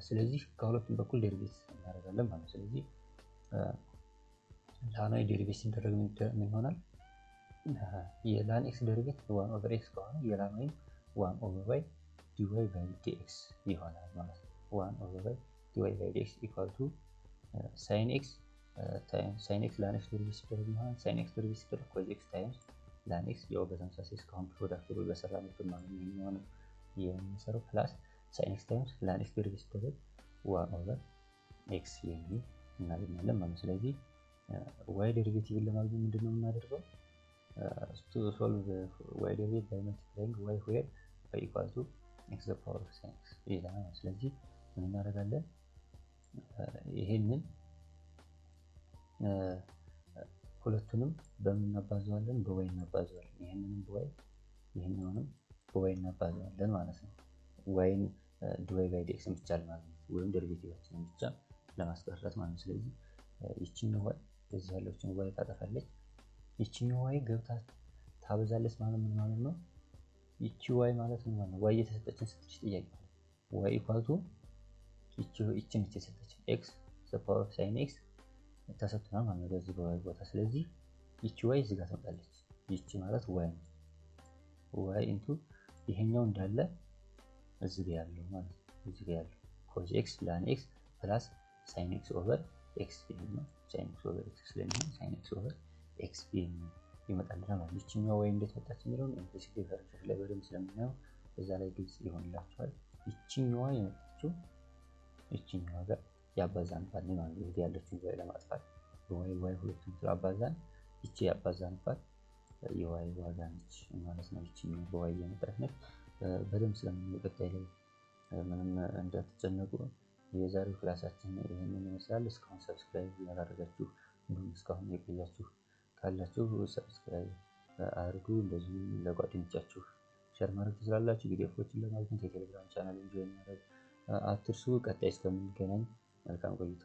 ስለዚህ ከሁለቱም በኩል ዴሪቬት እናደርጋለን ማለት ነው። ስለዚህ ላናዊ ዴሪቬት ሲደረግ ምን ይሆናል? የላን x ዴሪቬት 1 over x ከሆነ የላናዊ 1 over y dy by dx ይሆናል ማለት ነው። 1 over y dy by dx equal to sin x ln x ዴሪቬት ሲደረግ ይሆናል። sin x ዴሪቬት ሲደረግ cos x times ln x ያው በተመሳሳይ እስካሁን ፕሮዳክት ሩል በሰራንበት ማለት ነው የሚሆነው የምንሰራው ፕላስ sin x times ln x ዴሪቬት ሲደረግ 1 over x የሚል እናገኛለን ማለት ነው። ስለዚህ y ዴሪቬቲቭን ለማግኘት ምንድነው የምናደርገው? to solve y derivative by multiplying y where y equal to x the power of sin x ይላል። ስለዚህ ምን እናደርጋለን? ይሄንን ሁለቱንም በምን እናባዛዋለን? በy እናባዛዋለን። ይሄንንም በy ይሄንንም በy እናባዛዋለን ማለት ነው። y dy by dx ብቻ ማለት ነው ወይም ዴሪቬቲቫችንን ብቻ ለማስቀረት ማለት ነው። ስለዚህ ይቺኛው ዋይ እዚህ ያለችውን ዋይ ታጠፋለች። ይቺኛው ዋይ ገብታ ታበዛለች ማለት ምን ማለት ነው? ይቺ ዋይ ማለት ምን ማለት ነው? ዋይ የተሰጠችን ስትልሽ ጥያቄ ማለት ዋይ ኢኳል ቱ ይቺ ነች የተሰጠችን ኤክስ ዘ ፓወር ኦፍ ሳይን ኤክስ ተሰጥቷል ማለት ነው በዚህ በዋይ ቦታ። ስለዚህ ይቺ ዋይ እዚህ ጋር ትመጣለች። ይቺ ማለት ዋይ ነው። ዋይ ኢንቱ ይሄኛው እንዳለ እዚህ ጋር ያለው ማለት ነው። እዚህ ጋር ያለው ኮዝ ኤክስ ላን ኤክስ ፕላስ ሳይን ኤክስ ኦቨር ኤክስ ነው። ሳይን ኤክስ ኦቨር ኤክስ ስለሚሆን ሳይን ኤክስ ኦቨር ኤክስ ይመጣልናል ማለት ነው። ይቺኛው ዋይ እንዴት መጣች የሚለውን ኢምፕሊሲት ዲፈረንሻል ላይ በደንብ ስለምናየው እዛ ላይ ግልጽ ይሆንላችኋል። ይቺኛዋ የመጣችው ይቺኛዋ ጋር ያባዛንባት ነው ማለት ነው። ያለችውን ዋይ ለማጥፋት ዋይ ሁለቱም ስላባዛን ይቺ ያባዛንባት የዋይ ዋጋ ነች ማለት ነው። ይቺኛው በዋይ የመጣች ነች። በደንብ ስለምናየው ቀጣይ ላይ ምንም እንዳትጨነቁ። የዛሬው ክላሳችን ይሄንን ይመስላል። እስካሁን ሰብስክራይብ ያላደረጋችሁ እንዲሁም እስካሁን የቆያችሁ ካላችሁ ሰብስክራይብ አድርጉ። እንደዚሁ ለጓደኞቻችሁ ሼር ማድረግ ትችላላችሁ። ቪዲዮዎችን ለማግኘት የቴሌግራም ቻናል ጆይን ማድረግ አትርሱ። ቀጣይ እስከምንገናኝ መልካም ቆይታ